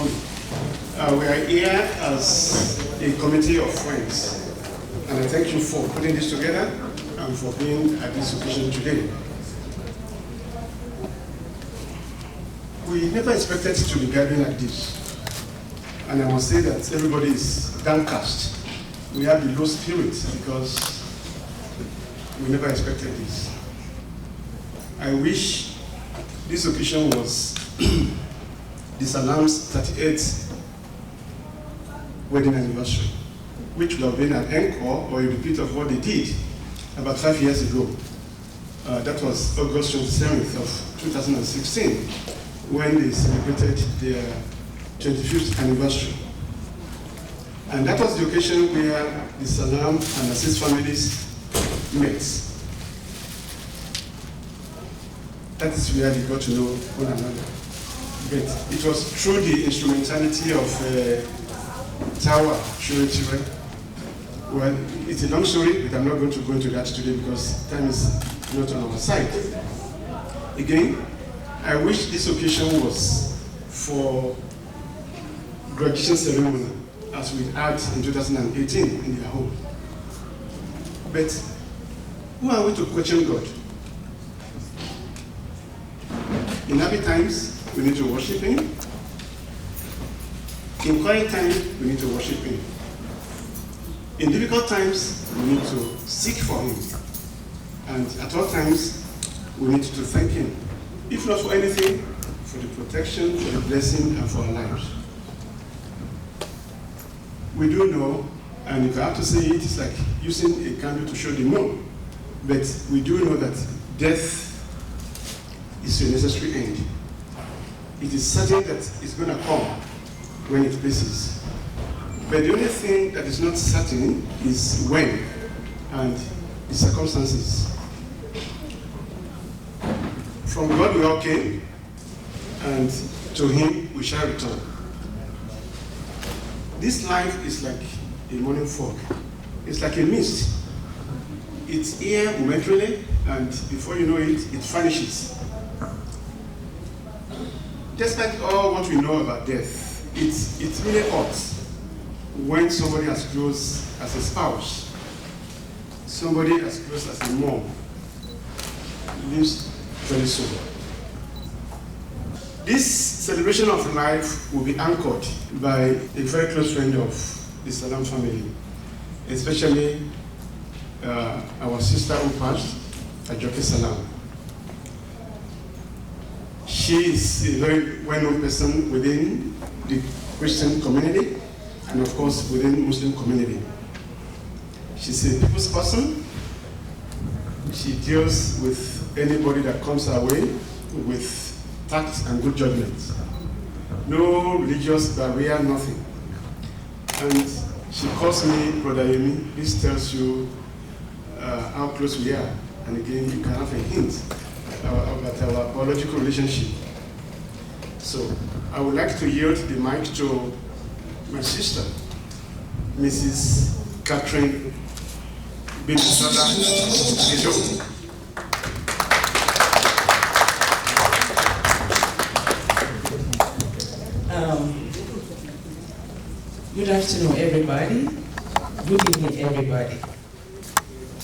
coming. We are here as a committee of friends, and I thank you for putting this together and for being at this occasion today. We never expected to be gathering like this, and I must say that everybody is downcast. We have the low spirits because we never expected this. I wish this occasion was the Salaam's 38th wedding anniversary, which would have been an encore or a repeat of what they did about 5 years ago. That was August 27th of 2016, when they celebrated their 25th anniversary. And that was the occasion where the Salaam and Assis families met. That is where they got to know one another. But it was through the instrumentality of Tawa Shuretiwe. Well, it's a long story, but I'm not going to go into that today because time is not on our side. Again, I wish this occasion was for graduation ceremony, as we had in 2018 in their home. But who are we to question God? In happy times, we need to worship Him. In quiet times, we need to worship Him. In difficult times, we need to seek for Him. And at all times, we need to thank Him. If not for anything, for the protection, for the blessing, and for our lives. We do know, and if I have to say it, it's like using a candle to show the moon. But we do know that death is a necessary end. It is certain that it's going to come when it pleases. But the only thing that is not certain is when and the circumstances. From God we all came, and to Him we shall return. This life is like a morning fog. It's like a mist. It's here momentarily, and before you know it, it vanishes. Despite all what we know about death, it's really odd when somebody as close as a spouse, somebody as close as a mom, lives very soon. This celebration of life will be anchored by a very close friend of the Salaam family, especially our sister who passed, Ajoke Salaam. She is a very well-known person within the Christian community and of course within the Muslim community. She's a people's person. She deals with anybody that comes her way with tact and good judgment. No religious barrier, nothing. And she calls me Brother Yemi. This tells you how close we are. And again, you can have a hint about our biological relationship. So I would like to yield the mic to my sister, Mrs. Catherine Ajoke. Good afternoon, everybody. Good evening, everybody.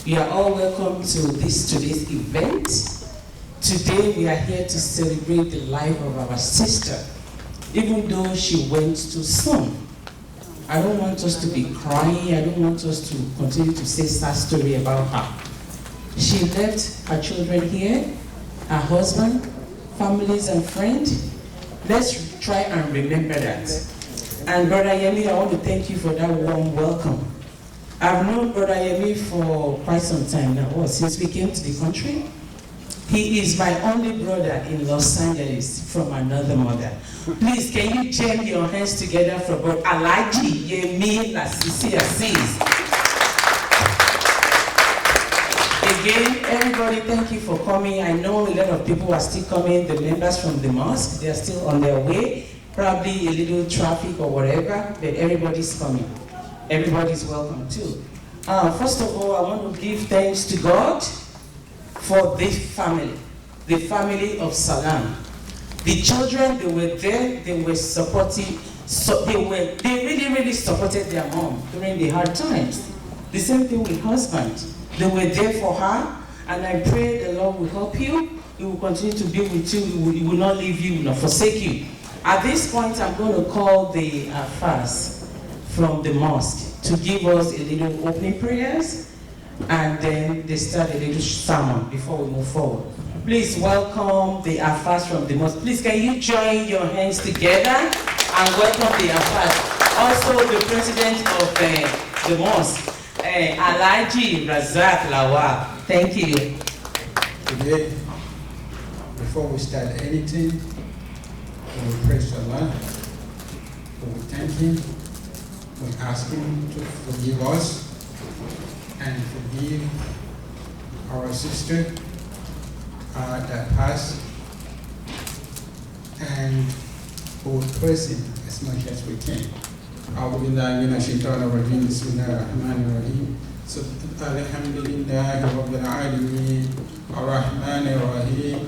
You are all welcome to today's event. Today we are here to celebrate the life of our sister, even though she went too soon. I don't want us to be crying. I don't want us to continue to say sad story about her. She left her children here, her husband, families and friends. Let's try and remember that. And Brother Yemi, I want to thank you for that warm welcome. I've known Brother Yemi for quite some time now, since we came to the country. He is my only brother in Los Angeles from another mother. Please, can you join your hands together for both Alaji Yemi Lasisi Assis. Again, everybody, thank you for coming. I know a lot of people are still coming, the members from the mosque, they are still on their way. Probably a little traffic or whatever, but everybody's coming. Everybody's welcome too. First of all, I want to give thanks to God for this family, the family of Salaam. The children, they were there, they were supporting So they really supported their mom during the hard times. The same thing with husband. They were there for her, and I pray the Lord will help you. He will continue to be with you. He will not leave you, not forsake you. At this point, I'm going to call the fast from the mosque to give us a little opening prayers, and then they start a little sermon before we move forward. Please welcome the Afas from the mosque. Please, can you join your hands together and welcome the Afas? Also, the president of the mosque, Alhaji Razak Lawal. Thank you. Today, before we start anything, we will praise Allah. We will thank Him. We ask Him to forgive us and forgive our sister that passed, and we will praise Him as much as we can. أعوذ بالله من الشيطان الرجيم بسم الله الرحمن الرحيم الحمد لله رب العالمين الرحمن الرحيم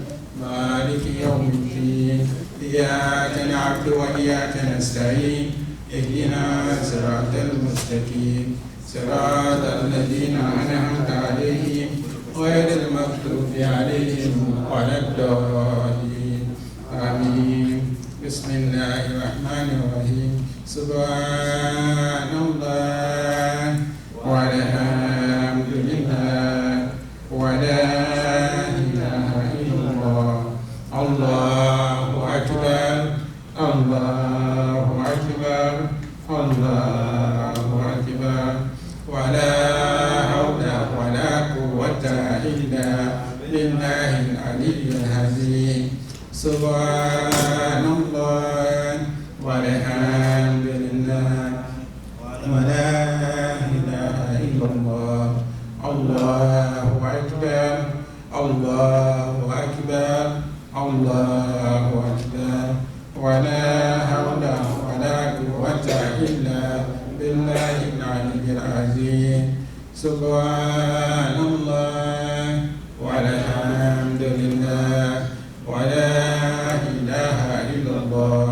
مالك يوم الدين إياك نعبد وإياك نستعين اهدنا صراط المستقيم صراط الذين أنعمت عليهم غير المغضوب عليهم ولا الضالين آمين. بسم الله الرحمن الرحيم سبحان الله والحمد لله ولا إله إلا الله الله أكبر الله أكبر الله أكبر ولا حول ولا قوة إلا بالله العلي العظيم سبحان الله والحمد لله ولا إله إلا الله الله أكبر الله أكبر الله أكبر ولا حول ولا قوة إلا بالله العلي العظيم سبحان الله والحمد لله ولا إله إلا الله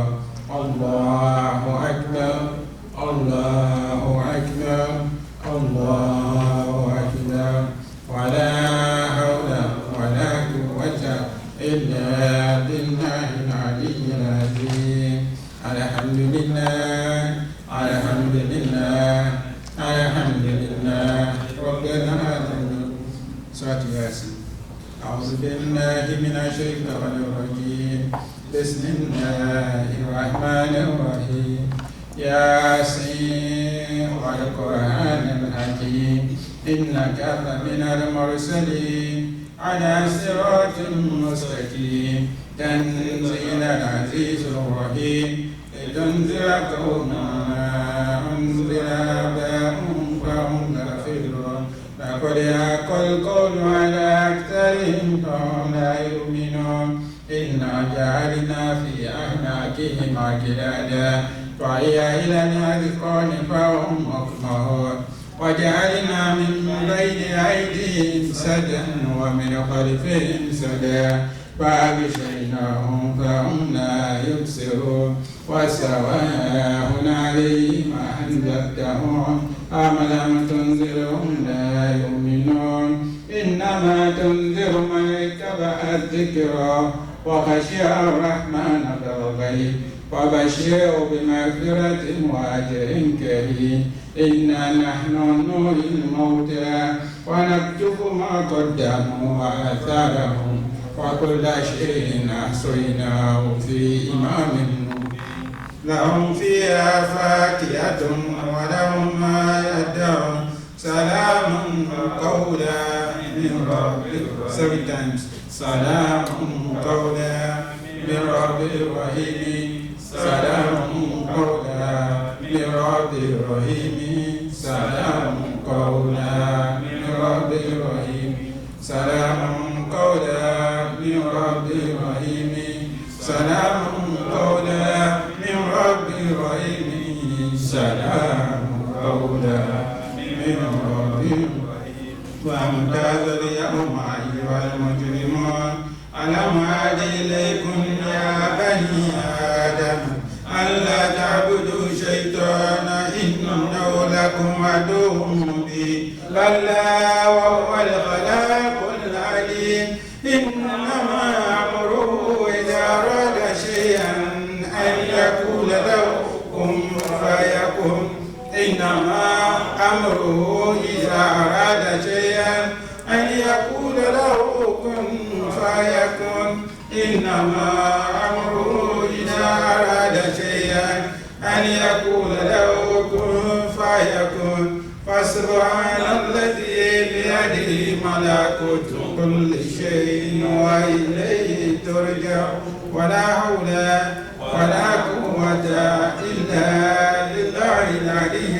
الله أكبر الله أكبر الله أكبر ولا حول ولا قوة إلا بالله العلي العظيم الحمد لله الحمد لله الحمد لله رب العالمين. سورة ياسين. أعوذ بالله من الشيطان الرجيم بسم الله الرحمن الرحيم ياسين والقرآن الحكيم إنك لمن المرسلين على صراط مستقيم تنزيل العزيز الرحيم لتنذر قوما أنذر آباءهم فهم غافلون لقد حق القول على أكثرهم فهم لا يؤمنون إنا جعلنا في أعناقهم أغلالا فهي إلى الأذقان فهم مقمحون وجعلنا من بين أيديهم سدا ومن خلفهم سدا فأغشيناهم فهم لا يبصرون وسواء عليهم أنذرتهم أم لم تنذرهم لا يؤمنون إنما تنذر من اتبع الذكرى وخشي الرحمن بالغيب وبشره بمغفرة وأجر كريم إنا نحن نحيي الموتى ونكتب ما قدموا وآثارهم وكل شيء أحصيناه في إمام لهم فيها فاكهة ولهم ما يدعون سلام قولا من رب seven times سلام قولا من رب رحيم سلام قولا من رب رحيم سلام قولا من رب رحيم سلام قولا من رب رحيم سلام قولا من رب رحيم سلام قولا من رب رحيم وامتاز اليوم أيها المجرمون ألم أعد إليكم يا بني آدم ألا تعبدوا الشيطان إنه لكم عدو مبين كلا وهو الخلاق العليم إنما أمره إذا أراد شيئا أن يقول له كن فيكون إنما أمره إذا أراد شيئا أن يقول له كن فيكون إنما أمره إذا أراد شيئا أن يقول له كن فيكون فسبحان الذي بيده ملكوت كل شيء وإليه ترجع ولا حول ولا قوة إلا بالله العلي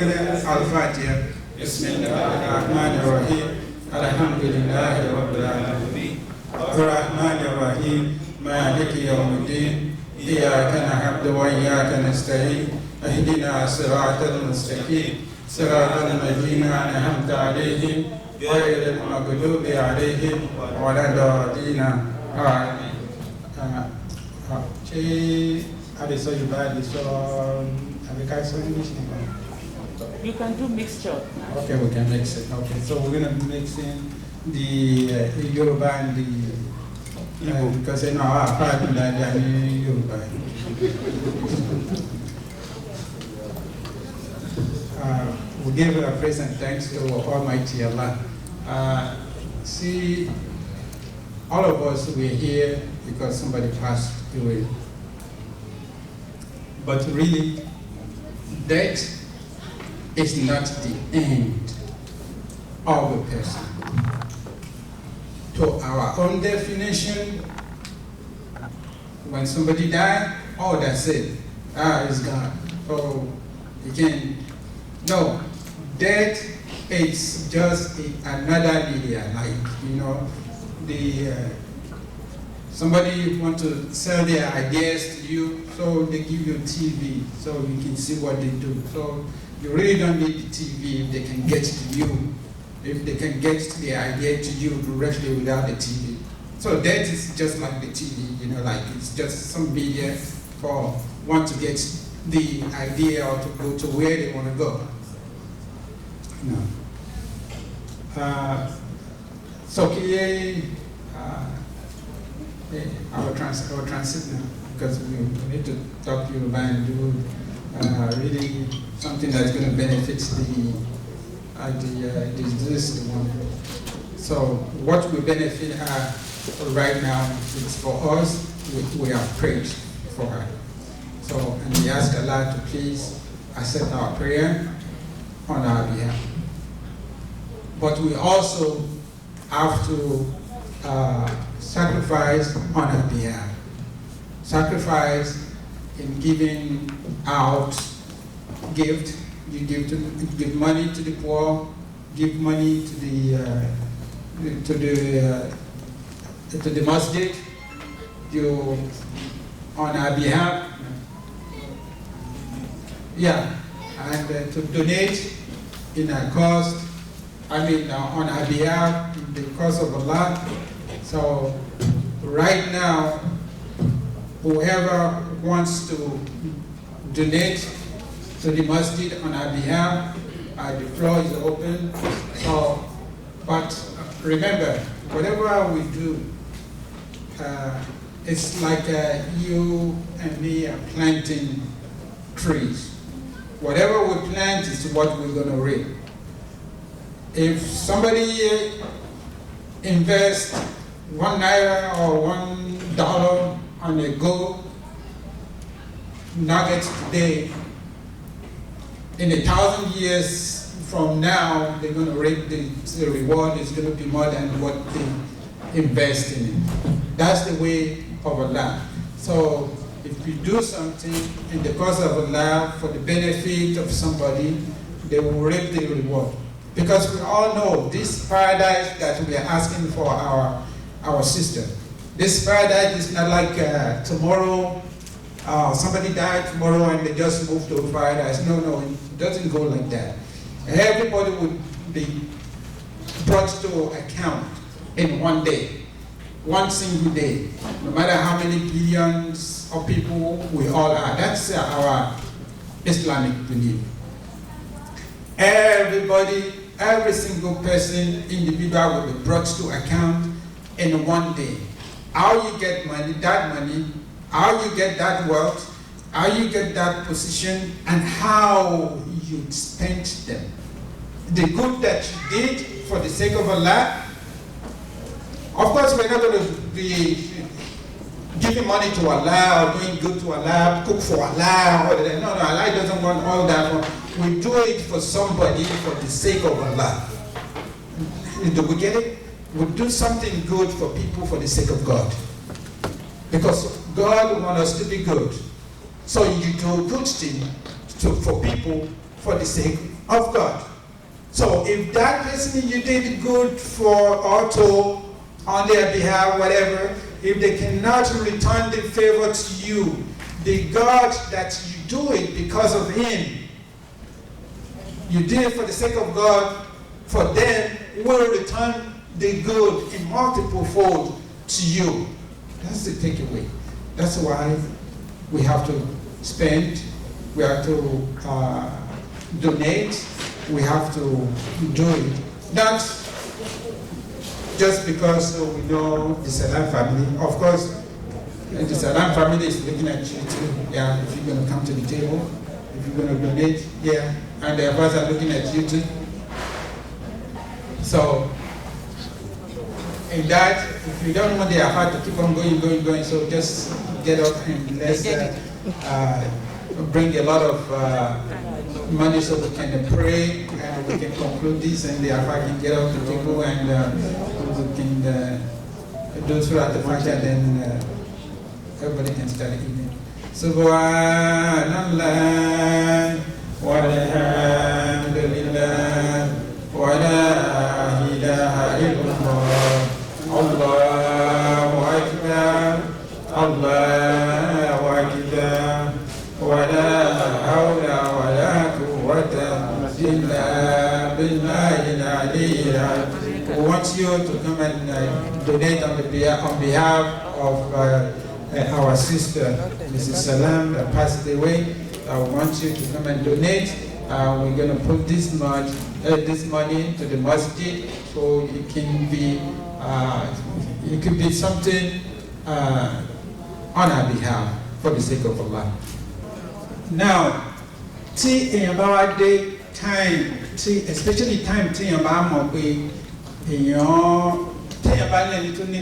الفاتحة. بسم الله الرحمن الرحيم الحمد لله رب العالمين الرحمن الرحيم مالك يوم الدين إياك نعبد وإياك نستعين اهدنا الصراط المستقيم صراط الذين أنعمت عليهم غير المغضوب عليهم ولا الضالين آمين. You can do mixture. Okay, we can mix it. Okay, so we're going to mix in the Yoruba and the because in our part of that Yoruba. We give a praise and thanks to Almighty Allah. See, all of us, we're here because somebody passed away. But really, death is not the end of a person. To our own definition, when somebody dies, oh, that's it. It's gone. Oh, again, no. Death is just another media, somebody want to sell their ideas to you, so they give you TV so you can see what they do. So you really don't need the TV if they can get to you, if they can get the idea to you directly without the TV. So that is just like the TV, it's just some media for one to get the idea or to go to where they want to go. I will transit now because we need to talk to you about and do really something that's going to benefit the one. So what we benefit her right now is for us. We have prayed for her. So and we ask Allah to please accept our prayer on our behalf. But we also have to sacrifice on our behalf. Sacrifice in giving out gift. You give money to the poor, give money to the masjid. You on our behalf. And to donate in our cause. On our behalf, in the cause of Allah. So right now, whoever wants to donate to the masjid on our behalf, the floor is open. So, but remember, whatever we do, it's like you and me are planting trees. Whatever we plant is what we're going to reap. If somebody invests $1 or $1 on a gold nugget today, in 1,000 years from now, they're going to reap the reward is going to be more than what they invest in it. That's the way of Allah. So if you do something in the cause of Allah for the benefit of somebody, they will reap the reward. Because we all know this paradise that we are asking for our sister. This paradise is not like tomorrow, somebody died tomorrow and they just moved to paradise. No, it doesn't go like that. Everybody would be brought to account in one day, one single day, no matter how many billions of people we all are. That's Islamic belief. Everybody, every single person, individual will be brought to account in one day. How you get money, how you get that wealth, how you get that position, and how you spent them. The good that you did for the sake of Allah. Of course, we're not going to be giving money to Allah or doing good to Allah, cook for Allah. No, Allah doesn't want all that. We do it for somebody for the sake of Allah. Do we get it? We do something good for people for the sake of God. Because God wants us to be good. So you do good thing for people for the sake of God. So if that person you did good for or to on their behalf, whatever, if they cannot return the favor to you, the God that you do it because of him, you did it for the sake of God, for them will return the good in multiple fold to you. That's the takeaway. That's why we have to spend, we have to donate, we have to do it. Not just because we know the Salaam family. Of course, the Salaam family is looking at you too. Yeah, if you're going to come to the table, if you're going to donate, yeah, and the others are looking at you too. So, in that, if you don't want their heart to keep on going, so just get up and let's bring a lot of money so we can pray and we can conclude this, and the Alpha can get off the table and we can do throughout the Fajr, and then everybody can start eating. Subhanallah walhamdulillah wa la ilaha illallah Allahu Akbar Allahu Akbar wa la hawla wa la quwwata illa billahi al-aliyyil azim. We want you to come and donate on behalf of our sister, Mrs. Salaam, that passed away. I want you to come and donate. We're going to put this money to the masjid, so it can be something on our behalf for the sake of Allah. Now, in about the time, especially time, about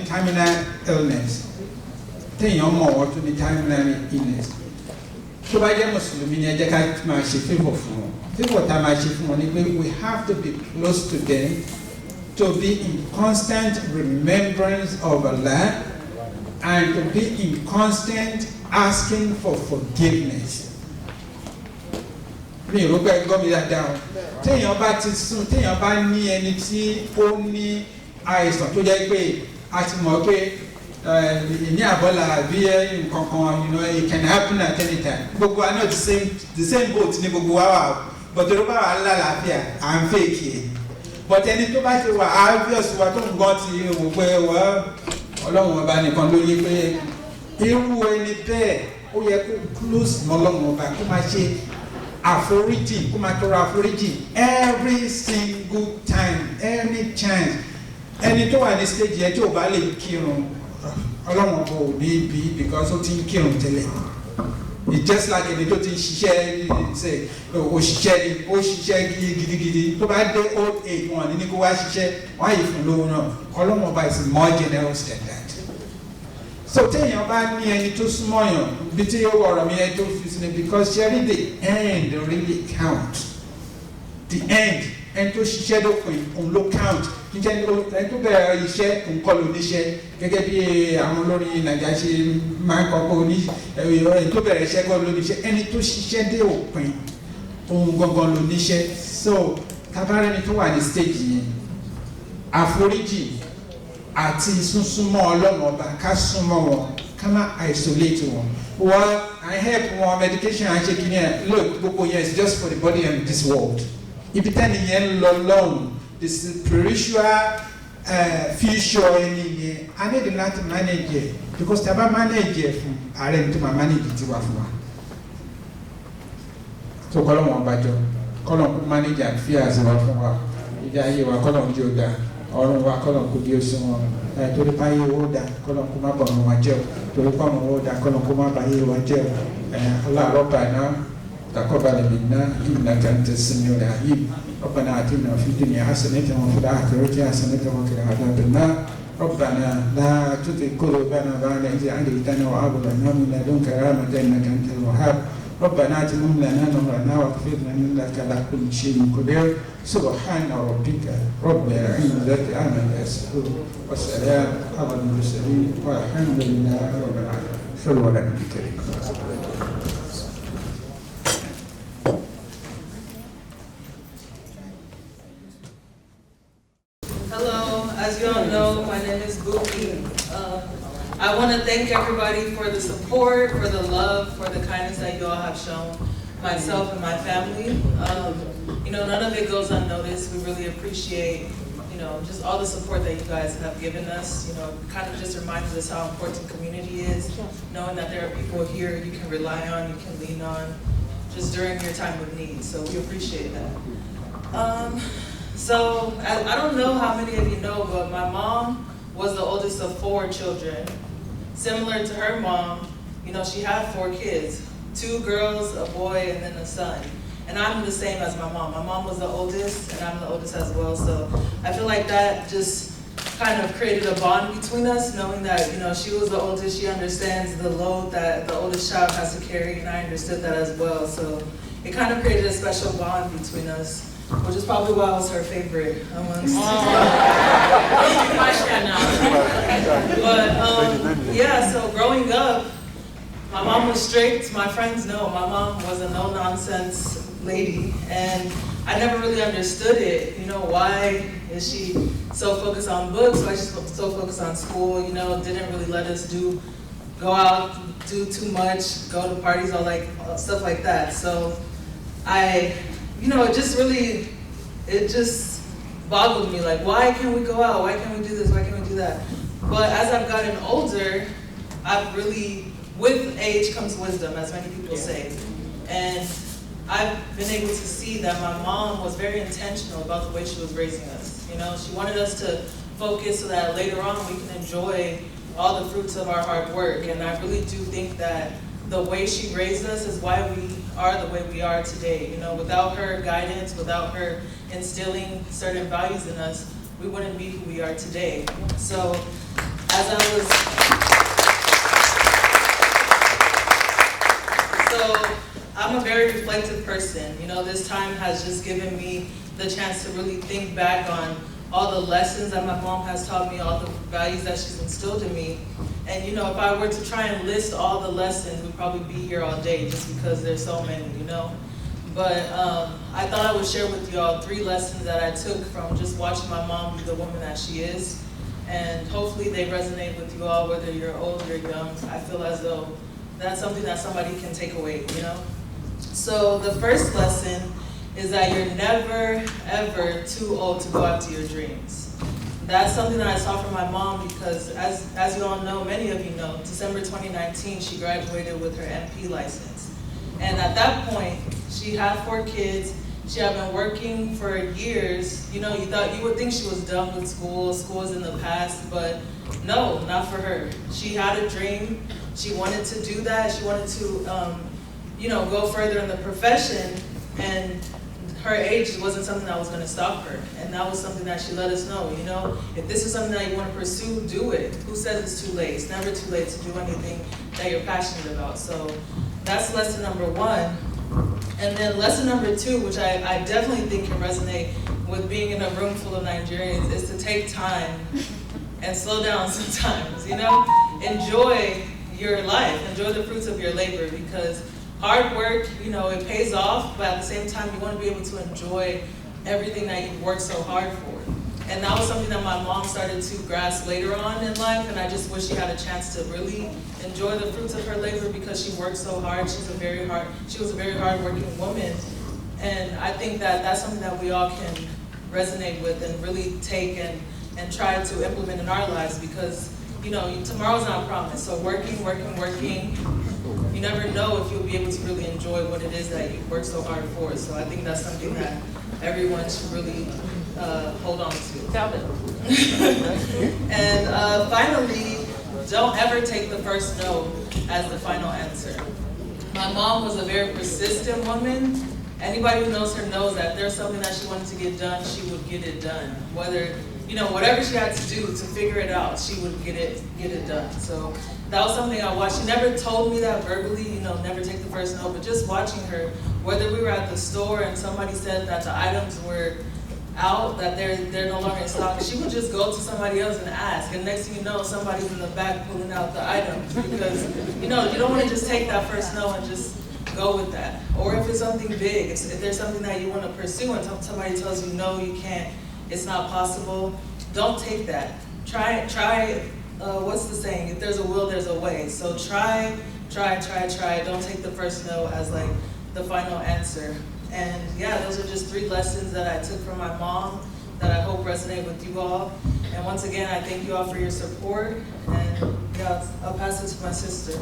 terminal illness. Téèyàn mọ̀ wọ́n tó ní terminal illness. Tó bá jẹ́ Mùsùlùmí ni ẹ jẹ́ ká máa ṣe favour fún wọn. Favour tá a máa ṣe fún wọn ni pé we have to be close to them, to be in constant remembrance of Allah, and to be in constant asking for forgiveness. Mi ò rò pé gbọ́ mi dáadáa o. Téèyàn bá ti sùn, téèyàn bá ní ẹni tí ó ní àìsàn tó jẹ́ pé a ti mọ̀ pé ní àbọ̀là àbí nǹkankan, it can happen at any time. Gbogbo wa náà the same boat ní gbogbo wa wà, but tó bá wà lálàáfíà à ń fèkì ẹ̀. But ẹni tó bá ti wà obvious wa tó ń gbọ́ ti wò pé Ọlọ́run ọba nìkan ló yé pé irú ẹni bẹ́ẹ̀ ó yẹ kó close mọ́ Ọlọ́run ọba kó máa ṣe àforíjì, kó máa tọrọ àforíjì every single time, any chance. Ẹni tó wà ní stage yẹn tí ò bá lè kírun, Ọlọ́run ọba ò ní bí because ó ti ń kírun tẹ́lẹ̀. It's just like ẹni tó ti ń ṣiṣẹ́ ṣe òṣìṣẹ́ gidigidi tó bá dé old age wọn ní kó wá ṣiṣẹ́ wọ́n á yìí fún lówó náà. Ọlọ́run ọba is more generous than that. So téèyàn bá ní ẹni tó súnmọ́ yàn bí tí ó ọ̀rọ̀ mi ẹni tó fi sí ni because ṣẹ́rí the end really count. The end ẹni tó ṣiṣẹ́ dópin òun ló count. Ẹni tó bẹ̀rẹ̀ iṣẹ́ nǹkan ló níṣẹ́ gẹ́gẹ́ bí àwọn olórin Nàìjíríà ṣe máa ń kọ́ pé ẹni tó bẹ̀rẹ̀ iṣẹ́ gan ló níṣẹ́, ẹni tó ṣiṣẹ́ dé òpin òun gangan ló níṣẹ́. So tabarẹ́ni tó wà ní stage yẹn àforíjì àti súnsúnmọ́ Ọlọ́run ọba ká súnmọ́ wọn ká má isolate wọn. Well, I help wọn medication and ṣe kìíní look gbogbo yẹn is just for the body and this world. Ibi tẹ́ni yẹn lọ lọ́hùn the spiritual future ẹni yẹn a need láti manage it because tí a bá manage it fún ààrẹ ní tó máa manage tiwa fún wa. So kọ́lọ́mù ọbàjọ́ kọ́lọ́mù manage affairs wa fún wa ìdí ayé wa kọ́lọ́mù jí ó da ọ̀run wa kọ́lọ́mù kò bí ó sún wọn torí pa ayé owó da kọ́lọ́mù kó má bọ̀ ọ̀run wa jẹ́ o torí pa ọ̀run owó da kọ́lọ́mù kó má bà ayé wa jẹ́ o aláàrọ̀bà náà taqabbal minna innaka anta as-sami'ul 'alim ربنا آتنا في الدنيا حسنة وفي الآخرة حسنة وقنا عذاب النار ربنا لا تزغ قلوبنا بعد إذ هديتنا وهب لنا من لدنك رحمة إنك أنت الوهاب ربنا آتنا لنا نورنا واغفر لنا إنك على كل شيء قدير سبحان ربك رب العزة عما يصفون والسلام على المرسلين والحمد لله رب العالمين صلوا على النبي الكريم. As you all know, my name is Buki. I want to thank everybody for the support, for the love, for the kindness that you all have shown myself and my family. None of it goes unnoticed. We really appreciate, just all the support that you guys have given us. Kind of just reminds us how important community is, knowing that there are people here you can rely on, you can lean on, just during your time of need. So we appreciate that. So, I don't know how many of you know, but my mom was the oldest of 4 children. Similar to her mom, she had 4 kids, 2 girls, a boy, and then a son. And I'm the same as my mom. My mom was the oldest, and I'm the oldest as well. So I feel like that just kind of created a bond between us, knowing that, she was the oldest, she understands the load that the oldest child has to carry, and I understood that as well. So it kind of created a special bond between us, which is probably why I was her favorite amongst But yeah, so growing up, my mom was strict. My friends know my mom was a no-nonsense lady, and I never really understood it. Why is she so focused on books? Why is she so focused on school? Didn't really let us go out, do too much, go to parties or stuff like that. So it just boggled me, why can't we go out? Why can't we do this? Why can't we do that? But as I've gotten older, with age comes wisdom, as many people say. And I've been able to see that my mom was very intentional about the way she was raising us. She wanted us to focus so that later on we can enjoy all the fruits of our hard work. And I really do think that the way she raised us is why we are the way we are today. Without her guidance, without her instilling certain values in us, we wouldn't be who we are today. So, I'm a very reflective person. This time has just given me the chance to really think back on all the lessons that my mom has taught me, all the values that she's instilled in me. And if I were to try and list all the lessons, we'd probably be here all day just because there's so many, But I thought I would share with you all 3 lessons that I took from just watching my mom be the woman that she is. And hopefully they resonate with you all, whether you're old or young. I feel as though that's something that somebody can take away, So the first lesson is that you're never, ever too old to go after your dreams. That's something that I saw from my mom because, as you all know, many of you know, December 2019, she graduated with her MP license. And at that point, she had 4 kids. She had been working for years. You would think she was done with school. School was in the past, but no, not for her. She had a dream. She wanted to do that. She wanted to, go further in the profession, and her age wasn't something that was going to stop her. And that was something that she let us know, if this is something that you want to pursue, do it. Who says it's too late? It's never too late to do anything that you're passionate about. So that's lesson number 1. And then lesson number 2, which I definitely think can resonate with being in a room full of Nigerians, is to take time and slow down sometimes, Enjoy your life, enjoy the fruits of your labor, because hard work, it pays off, but at the same time, you want to be able to enjoy everything that you've worked so hard for. And that was something that my mom started to grasp later on in life, and I just wish she had a chance to really enjoy the fruits of her labor because she worked so hard. She was a very hard-working woman. And I think that that's something that we all can resonate with and really take and try to implement in our lives, because tomorrow's not promised. So working. You never know if you'll be able to really enjoy what it is that you work so hard for. So I think that's something that everyone should really hold on to. And finally, don't ever take the first no as the final answer. My mom was a very persistent woman. Anybody who knows her knows that if there's something that she wanted to get done, she would get it done. Whatever she had to do to figure it out, she would get it done. So that was something I watched. She never told me that verbally, never take the first no, but just watching her, whether we were at the store and somebody said that the items were out, that they're no longer in stock, she would just go to somebody else and ask, and next thing you know, somebody's in the back pulling out the items, because you don't want to just take that first no and just go with that. Or if it's something big, if there's something that you want to pursue and somebody tells you no, you can't, it's not possible, don't take that. Try, what's the saying? If there's a will, there's a way. So try. Don't take the first no as like the final answer. And yeah, those are just 3 lessons that I took from my mom that I hope resonate with you all. And once again, I thank you all for your support. And yeah, I'll pass it to my sister.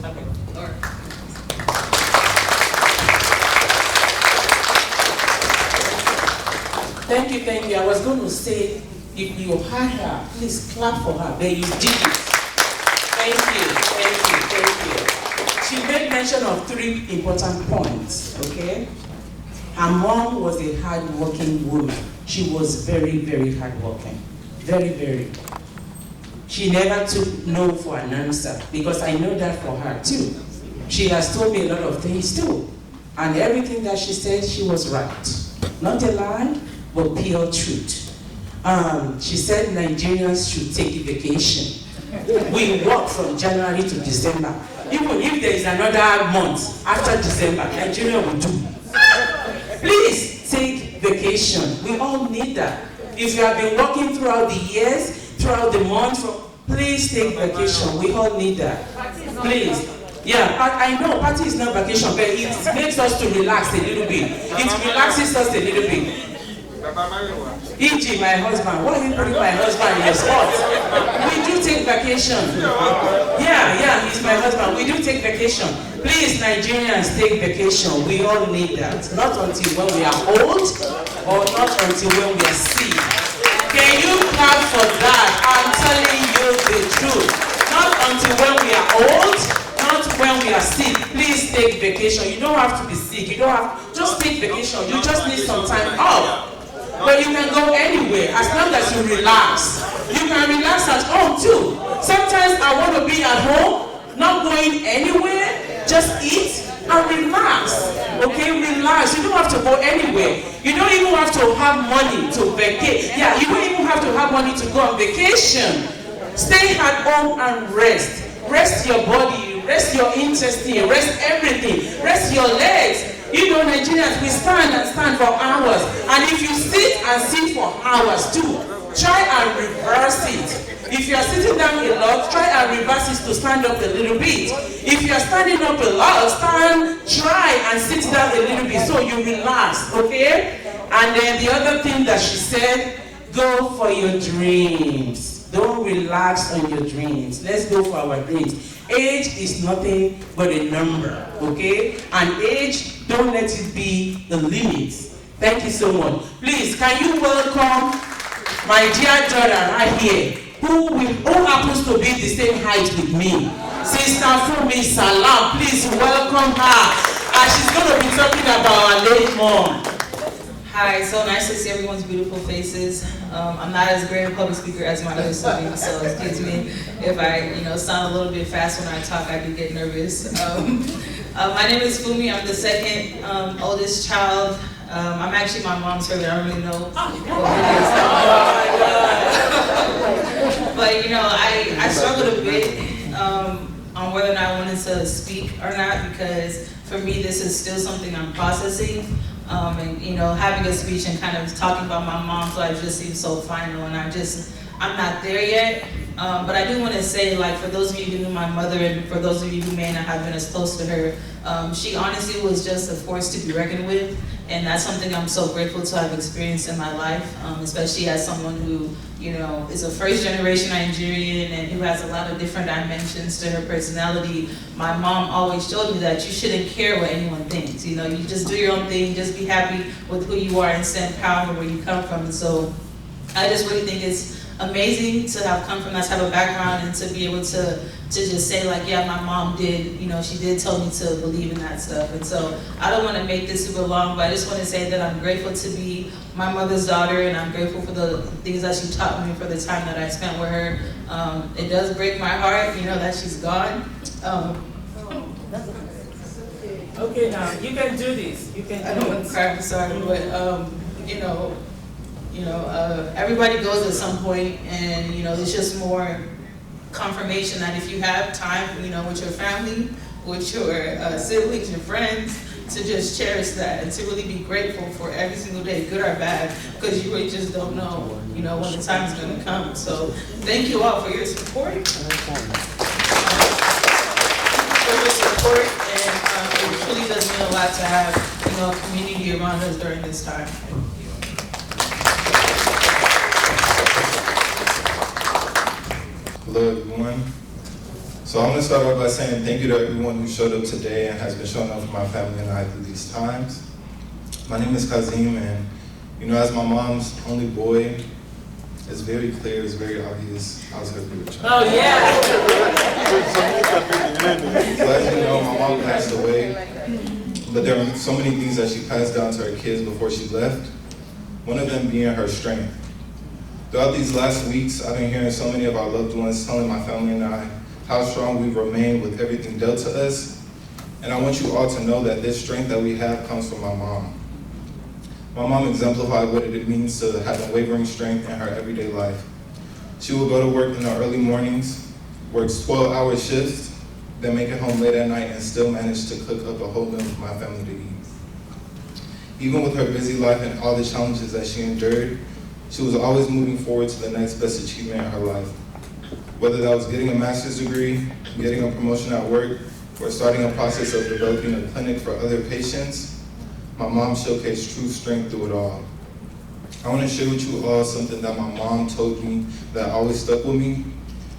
Thank you. I was going to say, if you had her, please clap for her, but you didn't. Thank you. She made mention of 3 important points, okay? Her mom was a hard-working woman. She was very, very hard-working. Very, very. She never took no for an answer, because I know that for her too. She has told me a lot of things too. And everything that she said, she was right. Not a lie, but pure truth. She said Nigerians should take a vacation. We work from January to December. Even if there is another month after December, Nigeria will do. Please take vacation. We all need that. If you have been working throughout the years, throughout the month, please take vacation. We all need that. Please. Yeah, I know party is not vacation, but it makes us to relax a little bit. It relaxes us a little bit. E.g., my husband. Why are you putting my husband in your spot? We do take vacation. Yeah, he's my husband. We do take vacation. Please, Nigerians, take vacation. We all need that. Not until when we are old, or not until when we are sick. Can you clap for that? I'm telling you the truth. Not until when we are old, not when we are sick. Please take vacation. You don't have to be sick. You don't have, just take vacation. You just need some time off. But you can go anywhere as long as you relax. You can relax at home too. Sometimes I want to be at home, not going anywhere, just eat and relax. Okay, relax. You don't have to go anywhere. You don't even have to have money to vacate. Yeah, you don't even have to have money to go on vacation. Stay at home and rest. Rest your body, rest your intestine, rest everything, rest your legs. You know, Nigerians, we stand and stand for hours. And if you sit and sit for hours too, try and reverse it. If you are sitting down a lot, try and reverse it to stand up a little bit. If you are standing up a lot, try and sit down a little bit so you relax, okay? And then the other thing that she said, go for your dreams. Don't relax on your dreams. Let's go for our dreams. Age is nothing but a number, okay? And age, don't let it be the limit. Thank you so much. Please, can you welcome my dear daughter right here, who happens to be the same height with me, Sister Fumi Salaam. Please welcome her. And she's going to be talking about our late mom. Hi, so nice to see everyone's beautiful faces. I'm not as great a public speaker as my other siblings, so excuse me if I, sound a little bit fast when I talk. I do get nervous. My name is Fumi. I'm the second oldest child. I'm actually my mom's favorite. I don't really know what it is. But I struggled a bit on whether or not I wanted to speak or not, because for me this is still something I'm processing. And having a speech and kind of talking about my mom, so I just seem so final, and I'm not there yet. But I do want to say, like, for those of you who knew my mother and for those of you who may not have been as close to her, she honestly was just a force to be reckoned with. And that's something I'm so grateful to have experienced in my life, especially as someone who, you know, is a first generation Nigerian and who has a lot of different dimensions to her personality. My mom always showed me that you shouldn't care what anyone thinks. You know, you just do your own thing, just be happy with who you are and stand proud of where you come from. And so I just really think it's amazing to have come from that type of background and to be able to just say, like, yeah, my mom did, you know, she did tell me to believe in that stuff. And so I don't want to make this super long, but I just want to say that I'm grateful to be my mother's daughter, and I'm grateful for the things that she taught me, for the time that I spent with her. It does break my heart, you know, that she's gone. Okay, now you can do this. You can. I don't want to cry, I'm sorry, but you know, everybody goes at some point, and you know, it's just more confirmation that if you have time, you know, with your family, with your siblings, your friends, to just cherish that and to really be grateful for every single day, good or bad, because you really just don't know, you know, when the time is going to come. So thank you all for your support. And it truly does mean a lot to have, you know, a community around us during this time. Hello everyone. So I'm going to start off by saying thank you to everyone who showed up today and has been showing up for my family and I through these times. My name is Kazim, and you know, as my mom's only boy, it's very clear, it's very obvious I was her favorite child. Oh yeah. So as you know, my mom passed away, but there are so many things that she passed down to her kids before she left, one of them being her strength. Throughout these last weeks, I've been hearing so many of our loved ones telling my family and I how strong we've remained with everything dealt to us. And I want you all to know that this strength that we have comes from my mom. My mom exemplified what it means to have unwavering strength in her everyday life. She will go to work in the early mornings, works 12-hour shifts, then make it home late at night and still manage to cook up a whole meal for my family to eat. Even with her busy life and all the challenges that she endured, she was always moving forward to the next best achievement in her life. Whether that was getting a master's degree, getting a promotion at work, or starting a process of developing a clinic for other patients, my mom showcased true strength through it all. I want to share with you all something that my mom told me that always stuck with me.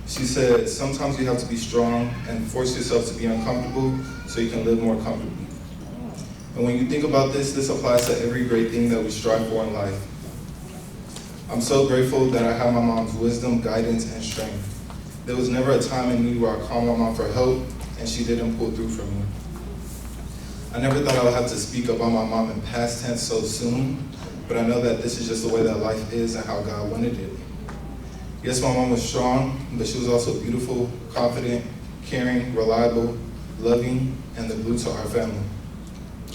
She said, sometimes you have to be strong and force yourself to be uncomfortable so you can live more comfortably. And when you think about this, this applies to every great thing that we strive for in life. I'm so grateful that I have my mom's wisdom, guidance, and strength. There was never a time in need where I called my mom for help and she didn't pull through for me. I never thought I would have to speak about my mom in past tense so soon, but I know that this is just the way that life is and how God wanted it. Yes, my mom was strong, but she was also beautiful, confident, caring, reliable, loving, and the glue to our family.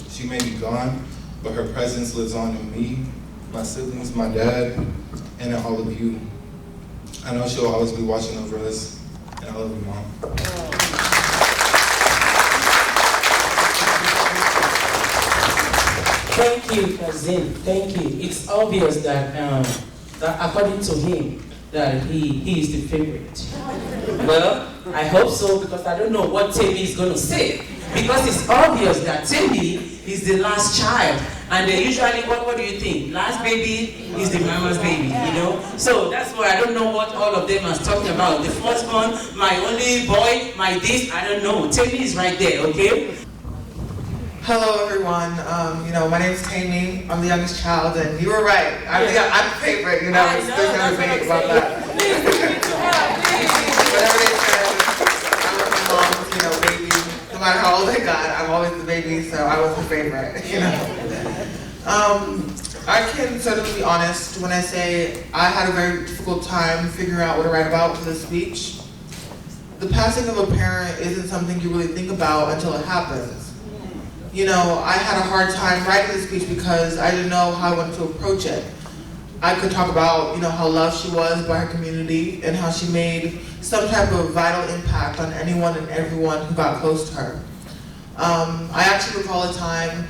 She may be gone, but her presence lives on in me, my siblings, my dad, and in all of you. I know she'll always be watching over us, and I love you, Mom. Thank you, Kazim. Thank you. It's obvious that, that according to him, that he is the favorite. Well, I hope so, because I don't know what Temi is going to say. Because it's obvious that Temi is the last child. And they usually, what do you think? Last baby is the mama's baby, you know? So that's why I don't know what all of them are talking about. The first one, my only boy, my this, I don't know. Temi is right there, okay? Hello everyone, my name is Tammy, I'm the youngest child, and you were right, I'm the favorite, there's no debate about that. Whatever they said, I was my mom's, baby, no matter how old I got, I'm always the baby, so I was the favorite, I can certainly be honest when I say I had a very difficult time figuring out what to write about for this speech. The passing of a parent isn't something you really think about until it happens. I had a hard time writing this speech because I didn't know how I wanted to approach it. I could talk about, how loved she was by her community and how she made some type of vital impact on anyone and everyone who got close to her. I actually recall a time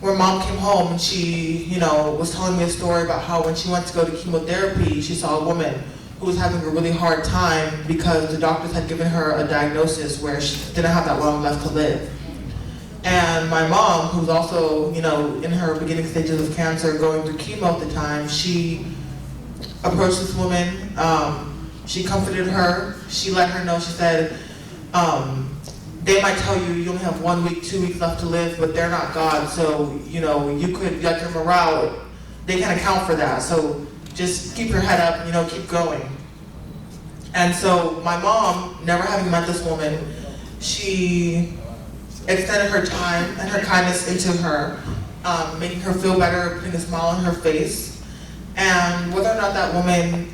where Mom came home and she, was telling me a story about how when she went to go to chemotherapy, she saw a woman who was having a really hard time because the doctors had given her a diagnosis where she didn't have that long left to live. And my mom, who's also, you know, in her beginning stages of cancer, going through chemo at the time, she approached this woman. She comforted her. She let her know, she said, they might tell you you only have 1 week, 2 weeks left to live, but they're not God. So, you know, you could, like your morale, they can account for that. So just keep your head up, you know, keep going. And so my mom, never having met this woman, she extended her time and her kindness into her, making her feel better, putting a smile on her face. And whether or not that woman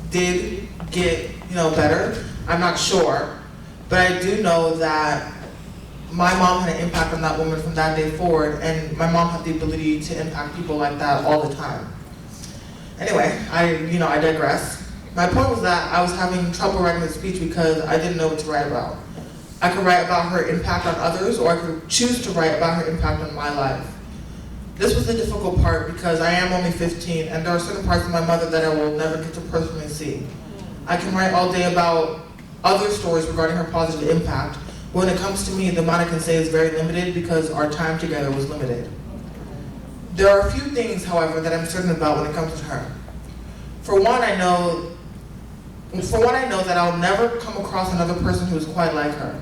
did get, you know, better, I'm not sure. But I do know that my mom had an impact on that woman from that day forward, and my mom had the ability to impact people like that all the time. Anyway, I digress. My point was that I was having trouble writing the speech because I didn't know what to write about. I could write about her impact on others, or I could choose to write about her impact on my life. This was the difficult part because I am only 15, and there are certain parts of my mother that I will never get to personally see. I can write all day about other stories regarding her positive impact. When it comes to me, the amount I can say is very limited because our time together was limited. There are a few things, however, that I'm certain about when it comes to her. For one, I know that I'll never come across another person who is quite like her.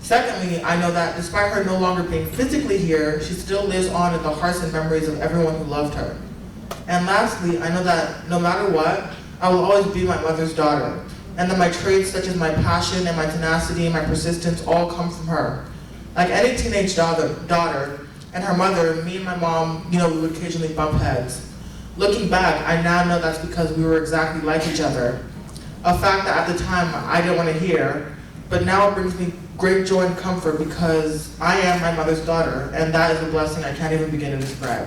Secondly, I know that despite her no longer being physically here, she still lives on in the hearts and memories of everyone who loved her. And lastly, I know that no matter what, I will always be my mother's daughter, and that my traits such as my passion and my tenacity and my persistence all come from her. Like any teenage daughter and her mother, me and my mom, we would occasionally bump heads. Looking back, I now know that's because we were exactly like each other. A fact that at the time I didn't want to hear, but now it brings me great joy and comfort because I am my mother's daughter, and that is a blessing I can't even begin to describe.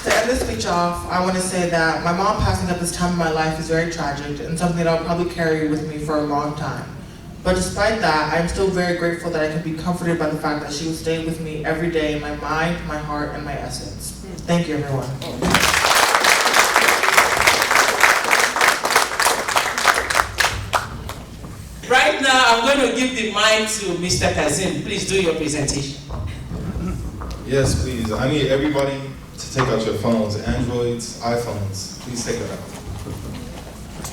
To end this speech off, I want to say that my mom passing at this time of my life is very tragic and something that I'll probably carry with me for a long time. But despite that, I am still very grateful that I can be comforted by the fact that she will stay with me every day in my mind, my heart, and my essence. Thank you, everyone. Right now, I'm going to give the mic to Mr. Kazim. Please do your presentation. Yes, please. I need everybody to take out your phones, Androids, iPhones. Please take it out.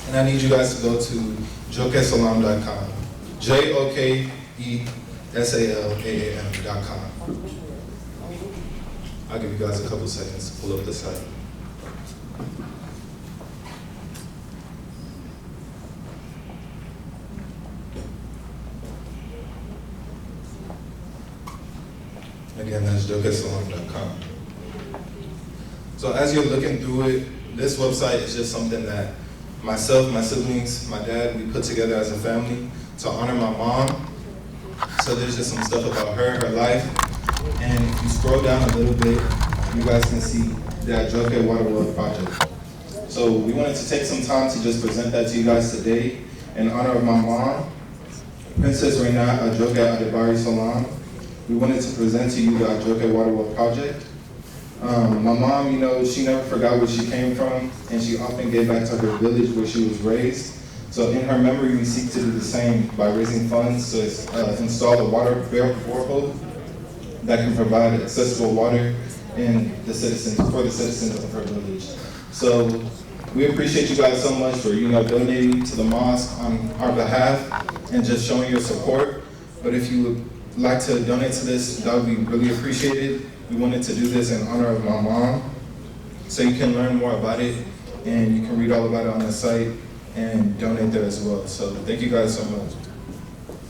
And I need you guys to go to jokesalaam.com. JOKESALAAM.com. I'll give you guys a couple seconds to pull up the site. Again, that's jokesalaam.com. So as you're looking through it, this website is just something that myself, my siblings, my dad, we put together as a family to honor my mom. So there's just some stuff about her life. And if you scroll down a little bit, you guys can see the Ajoke Water World Project. So we wanted to take some time to just present that to you guys today in honor of my mom, Princess Reina Ajoke Adebari Salaam. We wanted to present to you the Ajoke Water World Project. My mom, she never forgot where she came from, and she often gave back to her village where she was raised. So in her memory, we seek to do the same by raising funds to install a water borehole that can provide accessible water for the citizens of her village. So we appreciate you guys so much for donating to the mosque on our behalf and just showing your support. But if you would like to donate to this, that would be really appreciated. We wanted to do this in honor of my mom, so you can learn more about it, and you can read all about it on the site and donate there as well. So thank you guys so much.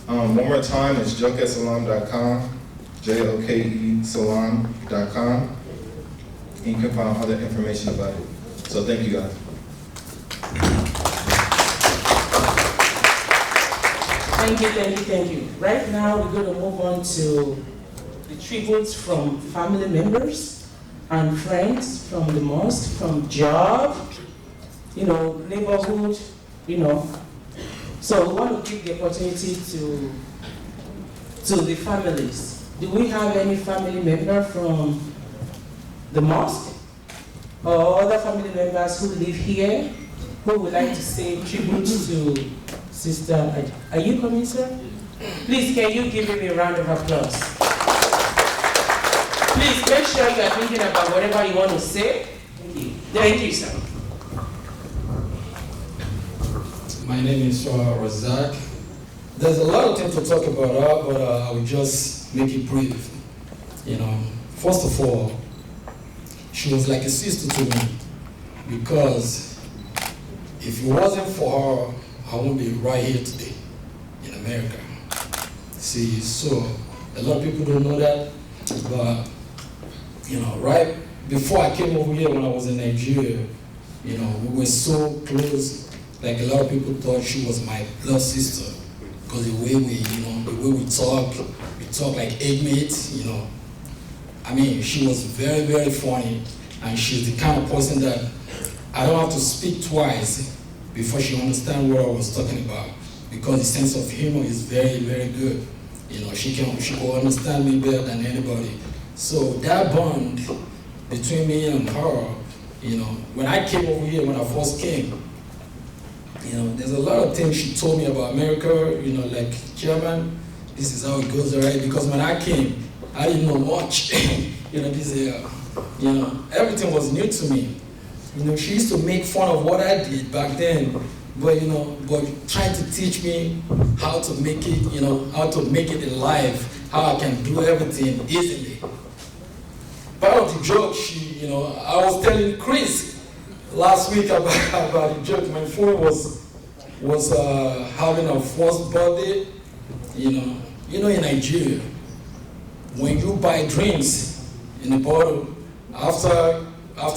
One more time, it's jokesalaam.com, JOKESalaam.com, and you can find other information about it. So thank you guys. Thank you. Right now, we're going to move on to the tributes from family members and friends from the mosque, from job, neighborhood, So we want to give the opportunity to the families. Do we have any family member from the mosque? or other family members who live here who would like to say tribute to Sister Are you coming, sir? Please, can you give him a round of applause? Please make sure you are thinking about whatever you want to say. Thank you. Thank you, sir. My name is Razak. There's a lot of things to talk about her, but I will just make it brief. First of all, she was like a sister to me, because if it wasn't for her, I wouldn't be right here today in America. See, so a lot of people don't know that, but right before I came over here when I was in Nigeria, we were so close. Like a lot of people thought she was my blood sister, because the way we talk like eight mates. I mean, she was very, very funny, and she's the kind of person that I don't have to speak twice before she understands what I was talking about, because the sense of humor is very, very good. She can understand me better than anybody. So that bond between me and her, when I came over here, when I first came, there's a lot of things she told me about America, like, Chairman, this is how it goes, all right? Because when I came, I didn't know much. Everything was new to me. She used to make fun of what I did back then, but trying to teach me how to make it, how to make it in life, how I can do everything easily. Part of the joke, I was telling Chris last week about the joke. My phone was having a first birthday. In Nigeria, when you buy drinks in a bottle, after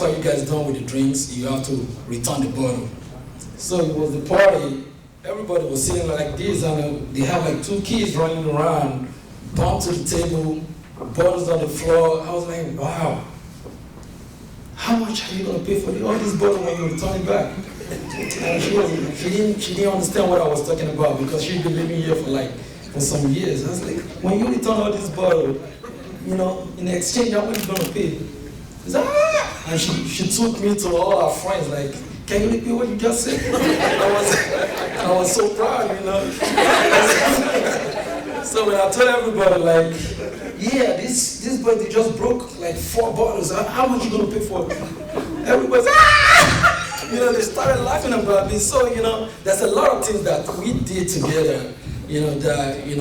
you guys done with the drinks, you have to return the bottle. So it was the party. Everybody was sitting like this, and they have like two kids running around, bumped to the table, bottles on the floor. I was like, wow. How much are you going to pay for all these bottles when you return it back? And she didn't understand what I was talking about, because she'd been living here for some years. I was like, when you return all these bottles, in exchange, how much are you going to pay? She said, ah! And she took me to all our friends, like, can you repeat what you just said? I was so proud, So when I told everybody, like, yeah, this birthday just broke like 4 bottles. How much you gonna pay for it? Everybody's they started laughing about me. So there's a lot of things that we did together. That it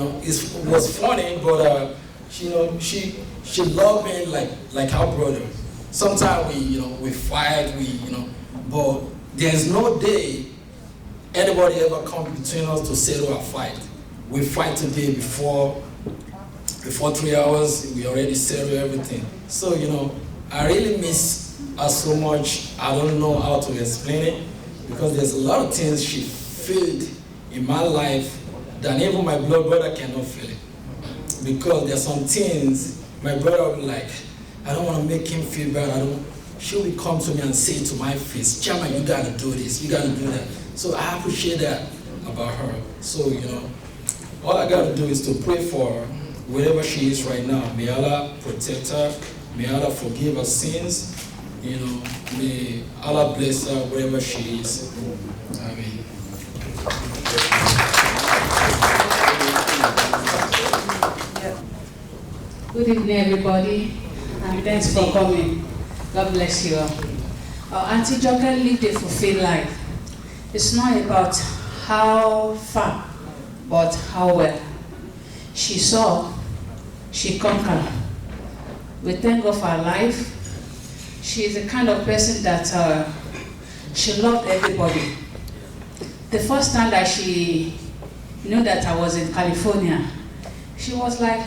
was funny, but she loved me like her brother. Sometimes we fight, but there's no day anybody ever come between us to settle a fight. We fight today before 3 hours, we already settle everything. So, I really miss her so much. I don't know how to explain it, because there's a lot of things she felt in my life that even my blood brother cannot feel it. Because there's some things my brother will be like, I don't want to make him feel bad. She will come to me and say to my face, Chairman, you got to do this, you got to do that. So I appreciate that about her. So, all I got to do is to pray for her, wherever she is right now. May Allah protect her. May Allah forgive her sins. May Allah bless her wherever she is. Amen. Good evening, everybody, and thanks for coming. God bless you all. Auntie Ajoke lived a fulfilled life. It's not about how far, but how well. She saw, she conquered. We thank God for her life. She is the kind of person that she loved everybody. The first time that she knew that I was in California, she was like,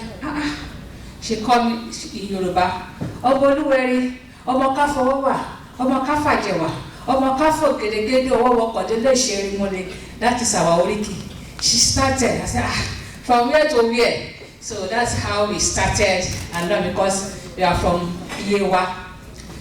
She called me in Yoruba, Oboluweri, Omokafowa, Omokafajewa, Omokafo Gedegede, Owokodele Sherimole. That is our oriki. She started, I said, from where to where? So that's how we started, and not because we are from Yewa.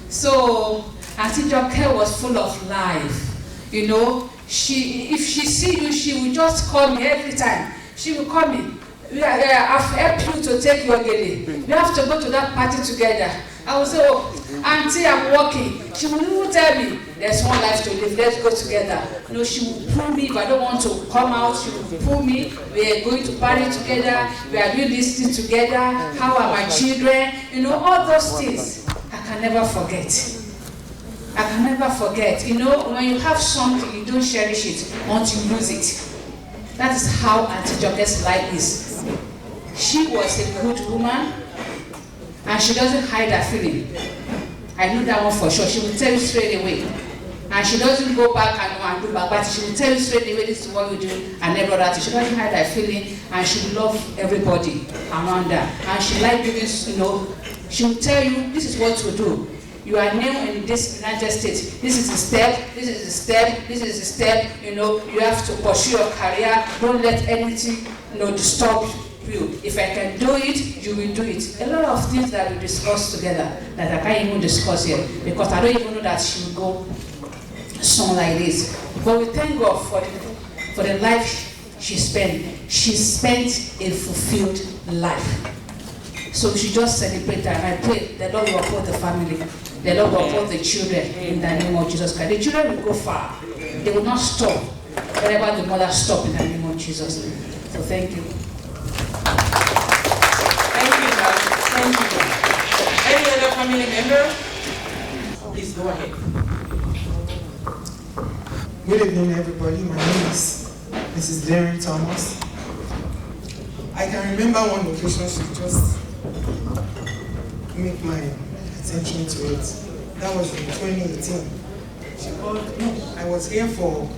So Auntie Ajoke was full of life. If she see you, she will just call me every time. She will call me. I've helped you to take your gele. We have to go to that party together. I will say, oh, auntie, I'm working. She will even tell me, there's one life to live, let's go together. You know, she will pull me if I don't want to come out. She will pull me. We are going to party together. We are doing this thing together. How are my children? You know, all those things I can never forget. I can never forget. You know, when you have something, you don't cherish it until you lose it. That is how Auntie Joke's life is. She was a good woman, and she doesn't hide her feeling. I know that one for sure. She will tell you straight away. And she doesn't go back and do back, but she will tell you straight away, this is what we do, and every other thing. She doesn't hide her feeling, and she loves everybody around her. And she likes doing, you know, she will tell you, this is what to do. You are new in this United States. This is a step, this is a step, this is a step. You know, you have to pursue your career. Don't let anything, you know, disturb you. If I can do it, you will do it. A lot of things that we discuss together that I can't even discuss here because I don't even know that she will go something like this. But we thank God for the life she spent. She spent a fulfilled life. So we should just celebrate her. And I pray the Lord will uphold the family. The Lord will uphold the children in the name of Jesus Christ. The children will go far. They will not stop wherever the mother stops in the name of Jesus. So thank you. Thank you, God. Thank you. Any other family member? Please go ahead. Good evening, everybody. My name is Mrs. Darren Thomas. I can remember one occasion she just make my attention to it. That was in 2018. She called me. I was here for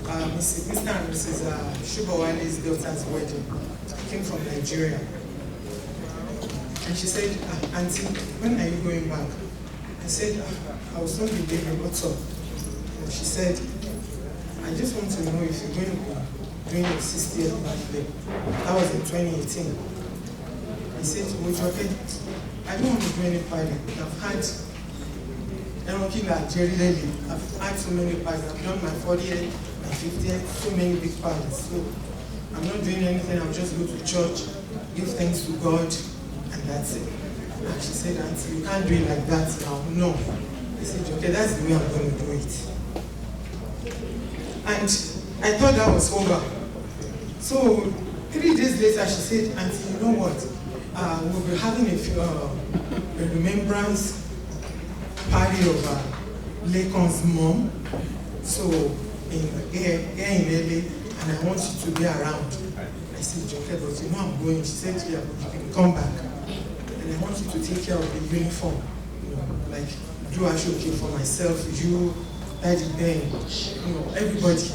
Mr. and Mrs. Shubawale's daughter's wedding. She came from Nigeria. And she said, Auntie, when are you going back? I said, I was not leaving. What's up? And she said, I just want to know if you're going to be doing your 60th birthday. That was in 2018. I said, Ajoke, I don't want to do any party. I've had I've had so many parties. I've done my 40th, my 50th, so many big parties. So I'm not doing anything. I'll just go to church, give thanks to God, and that's it. And she said, Auntie, you can't do it like that now. No. I said, okay, that's the way I'm going to do it. And I thought that was over. So 3 days later, she said, Auntie, you know what? We'll be having a remembrance party of Lacon's mom. So here in LA, and I want you to be around. I said, Joke, but you know I'm going. She said, yeah, but you can come back. And I want you to take care of the uniform. You know, like do Ajoke for myself, you, Daddy Ben, you know, everybody.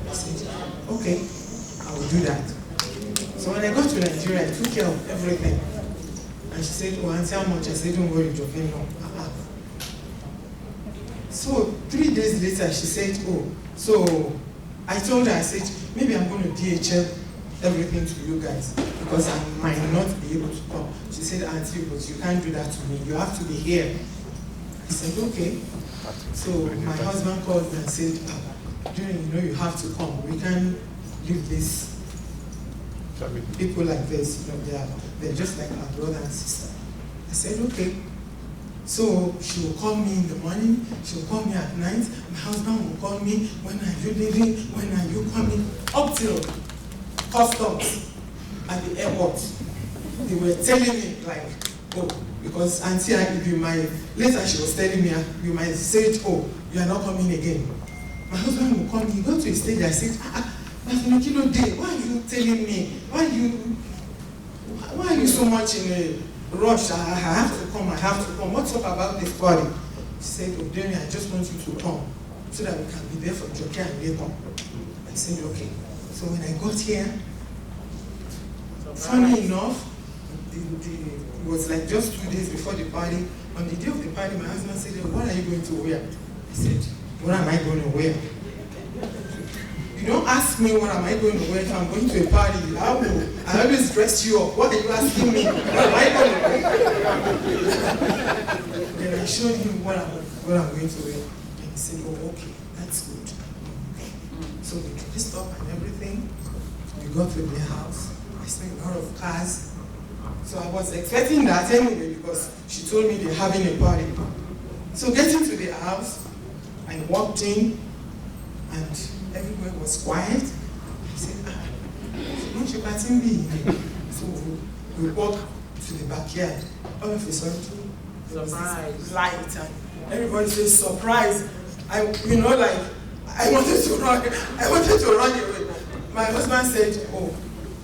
I said, okay, I will do that. So when I got to Nigeria, I took care of everything. And she said, oh, Auntie, how much? I said, don't worry, Joke, no. So 3 days later, she said, oh, so I told her, I said, maybe I'm going to DHL everything to you guys because I might not be able to come. She said, Auntie, but you can't do that to me. You have to be here. I said, okay. So my husband called me and said, Junior, you know you have to come. We can't leave this. People like this, you know, they're just like our brother and sister. I said, okay. So she will call me in the morning, she will call me at night, my husband will call me, when are you leaving, when are you coming, up till customs at the airport. They were telling me like, oh, because Auntie, later she was telling me, you might say, oh, you are not coming again. My husband will call me, go to a stage, I said, why are you telling me, why are you so much in a rush? I have to come, what's up about this party? She said, oh, Demi, I just want you to come, so that we can be there for Joke and Later. I said, okay. So when I got here, funny enough, it was like just 2 days before the party. On the day of the party, my husband said, what are you going to wear? I said, what am I going to wear? You don't ask me what am I going to wear if I'm going to a party. I always dress you up. What are you asking me? What am I going to wear? Then I showed him what I'm going to wear. And he said, oh, okay, that's good. So we dressed up and everything. We got to their house. saw a lot of cars. So I was expecting that anyway because she told me they're having a party. So getting to the house, I walked in and everywhere was quiet. I said, don't you can be here? So we walked to the backyard. All of a sudden, there was this light and everybody says, surprise. I wanted to run. I wanted to run away. My husband said, oh,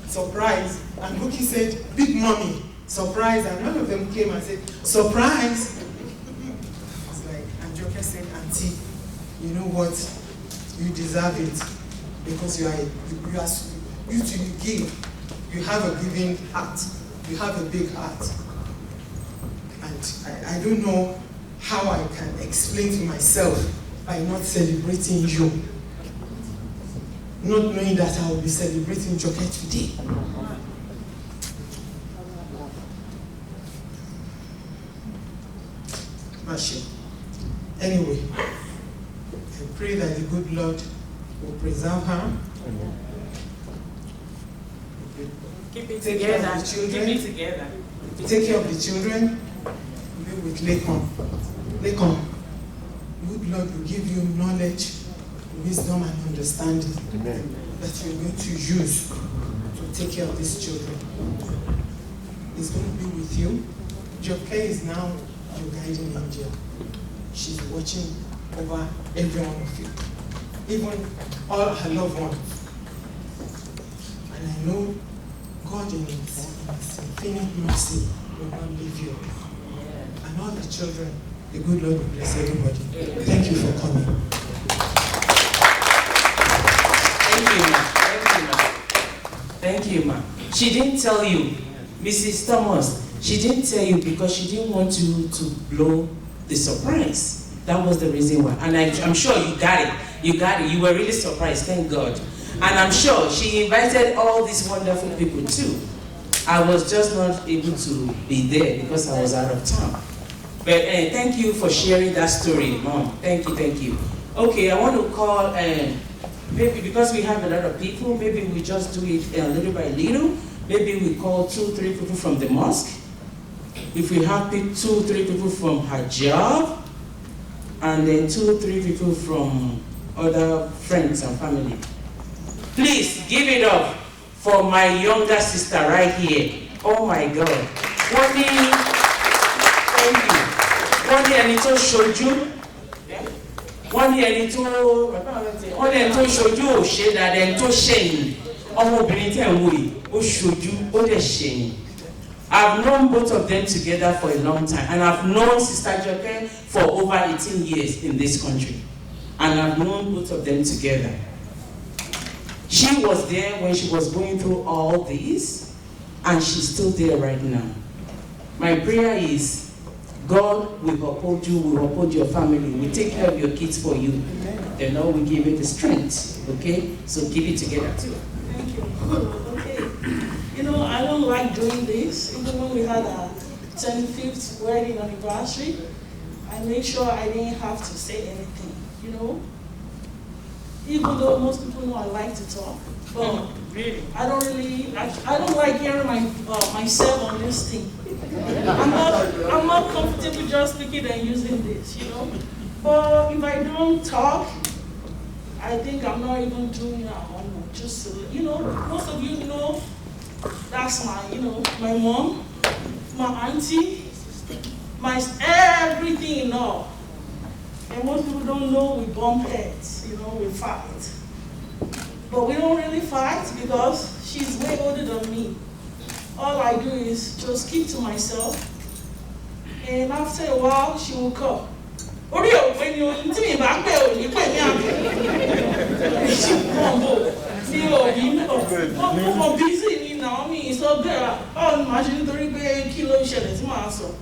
surprise. And Buki said, big mommy, surprise. And all of them came and said, surprise. I was like, and Ajoke said, auntie, you know what? You deserve it. Because you give. You have a giving heart. You have a big heart. And I don't know how I can explain to myself by not celebrating you. Not knowing that I will be celebrating Ajoke today. Masha. Anyway, I pray that the good Lord will preserve her. Keep it together. Keep it together. Take care of the children. Be with Lekon. Lekon, good Lord will give you knowledge, wisdom, and understanding. Amen. That you're going to use to take care of these children. He's going to be with you. Ajoke is now your guiding angel. She's watching over every one of you, even all her loved ones. And I know God in His infinite mercy will not leave you. And all the children, the good Lord will bless everybody. Thank you for coming. Thank you, ma. Thank you, ma. She didn't tell you, Mrs. Thomas, she didn't tell you because she didn't want you to blow the surprise. That was the reason why. And I'm sure you got it. You got it. You were really surprised, thank God. And I'm sure she invited all these wonderful people too. I was just not able to be there because I was out of town. But thank you for sharing that story, Mom. Thank you. Okay, I want to call, maybe because we have a lot of people, maybe we just do it little by little. Maybe we call 2-3 people from the mosque. If we have 2-3 people from her job, and then 2-3 people from other friends and family. Please give it up for my younger sister right here. Oh my God. Thank you. One year ẹni tó ṣojú. One year ẹni tó ṣojú ò ṣe dáadáa ẹni tó ṣẹ̀yìn. Ọmọbìnrin tẹ̀ ń wò yìí, ó ṣojú, ó dẹ̀ ṣẹ̀yìn. I've known both of them together for a long time, and I've known Sister Ajoke for over 18 years in this country, and I've known both of them together. She was there when she was going through all this, and she's still there right now. My prayer is, God will uphold you, will uphold your family, will take care of your kids for you. The Lord will give you the strength, okay? So keep it together too. Thank you. Okay. You know, I don't like doing this. Even when we had our 25th wedding anniversary, I made sure I didn't have to say anything, you know? Even though most people know I like to talk, but I don't like hearing myself on this thing. I'm not comfortable just speaking and using this, you know? But if I don't talk, I think I'm not even doing just, you know, most of you know, that's my, you know, my mom, my auntie, my everything in all. And most people don't know we bump heads, you know, we fight. But we don't really fight because she's way older than me. All I do is just keep to myself. And after a while, she will come. When you me back there, you pay me up. She I'm busy now, me, so there. Oh, imagine 3 kilos shell, my son.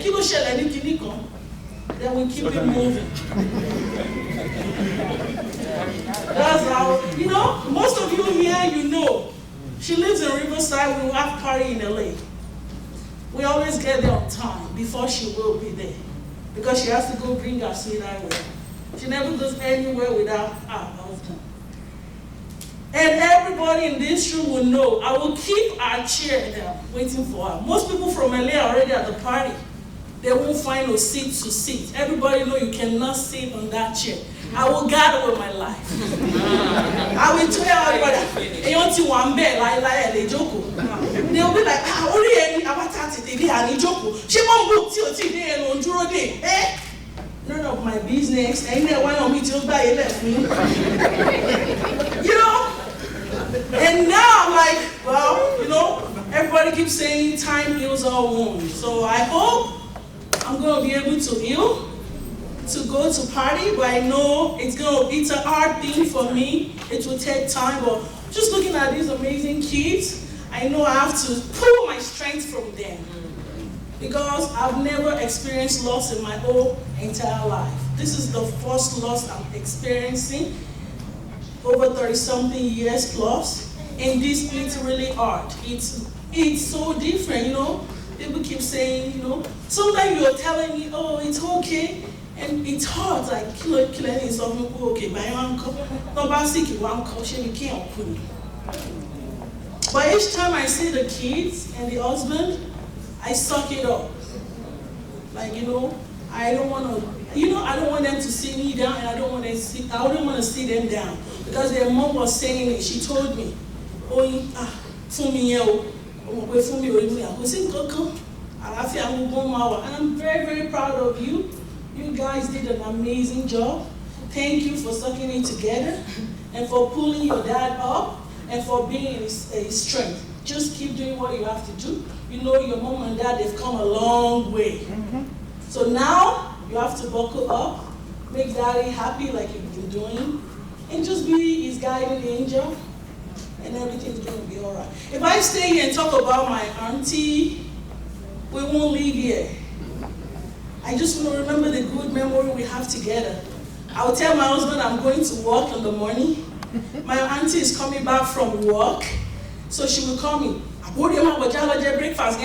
Kilo shell, anything come. Then we keep it moving. That's how, you know, most of you here, you know. She lives in Riverside, we have party in LA. We always get there on time before she will be there. Because she has to go bring her sweetheart with her. She never goes anywhere without her husband. And everybody in this room will know, I will keep our chair there waiting for her. Most people from LA are already at the party. They won't find a seat to sit. Everybody know you cannot sit on that chair. I will guard with my life. I will tell everybody, they will be like, only any avatar today and Ajoke. She won't book till today and on Duro Day. Eh? None of my business. Ain't there one on me till buy it left me. You know? And now I'm like, well, you know, everybody keeps saying time heals all wounds. So I hope I'm going to be able to heal, to go to party, but I know it's a hard thing for me. It will take time, but just looking at these amazing kids, I know I have to pull my strength from them because I've never experienced loss in my whole entire life. This is the first loss I'm experiencing over 30-something years plus, and this is really hard. It's so different, you know. People keep saying, you know, sometimes you're telling me, oh, it's okay, and it's hard, like, killing is something okay, but But each time I see the kids and the husband, I suck it up. Like, you know, I don't want them to see me down, and I don't want to see them down. Because their mom was saying it, she told me, and I'm very, very proud of you. You guys did an amazing job. Thank you for sucking it together and for pulling your dad up and for being a strength. Just keep doing what you have to do. You know your mom and dad, they've come a long way. So now you have to buckle up, make daddy happy like you've been doing, and just be his guiding angel, and everything's going to be all right. If I stay here and talk about my auntie, we won't leave here. I just want to remember the good memory we have together. I will tell my husband I'm going to work in the morning. My auntie is coming back from work, so she will call me. Breakfast.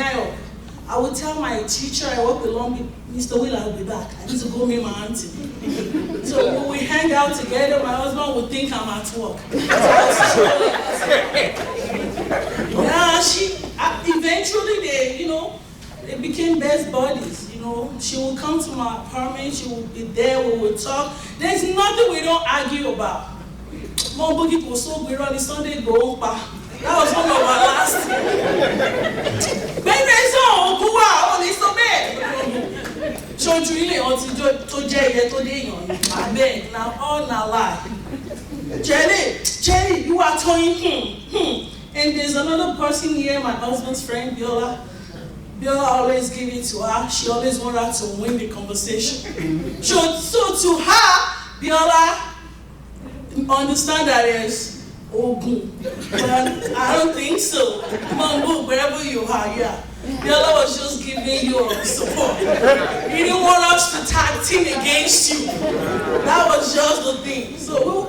I will tell my teacher I work along, Mr. Will, I'll be back. I need to go meet my auntie. So when we hang out together, my husband would think I'm at work. Eventually they became best buddies. You know, she would come to my apartment, she would be there, we would talk. There's nothing we don't argue about. Mom boogie was so good on the Sunday go back. That was one of our last. Baby, so go out, it's so bad. So really, to Jay, I beg now, all now lie. Jelly, you are telling And there's another person here, my husband's friend, Biola. Biola always give it to her. She always want her to win the conversation. So to her, Biola understand that there's Ogun. But I don't think so. Mambo, wherever you are, yeah. Biola was just giving you support. He didn't want us to tag team against you. That was just the thing. So,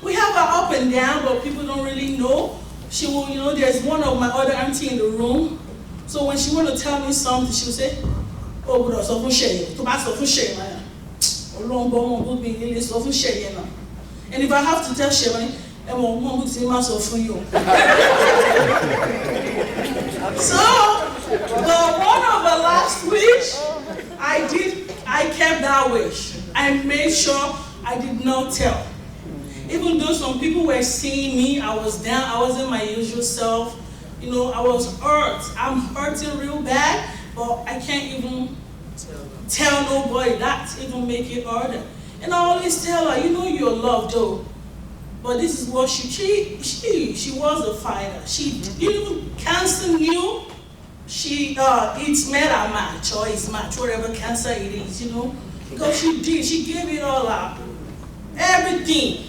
we have our up and down, but people don't really know. She will, there's one of my other auntie in the room. So when she want to tell me something, she will say, oh, bro, so for share. And if I have to tell Shemani, I won't want to say myself for you. So, one of the last wish I kept that wish. I made sure I did not tell. Even though some people were seeing me, I was down, I wasn't my usual self. I was hurt. I'm hurting real bad, but I can't even tell nobody that, even make it harder. And I always tell her, you're loved though. But this is what she was a fighter. Cancer knew it's meta match or it's match, whatever cancer it is, Because she gave it all up. Everything.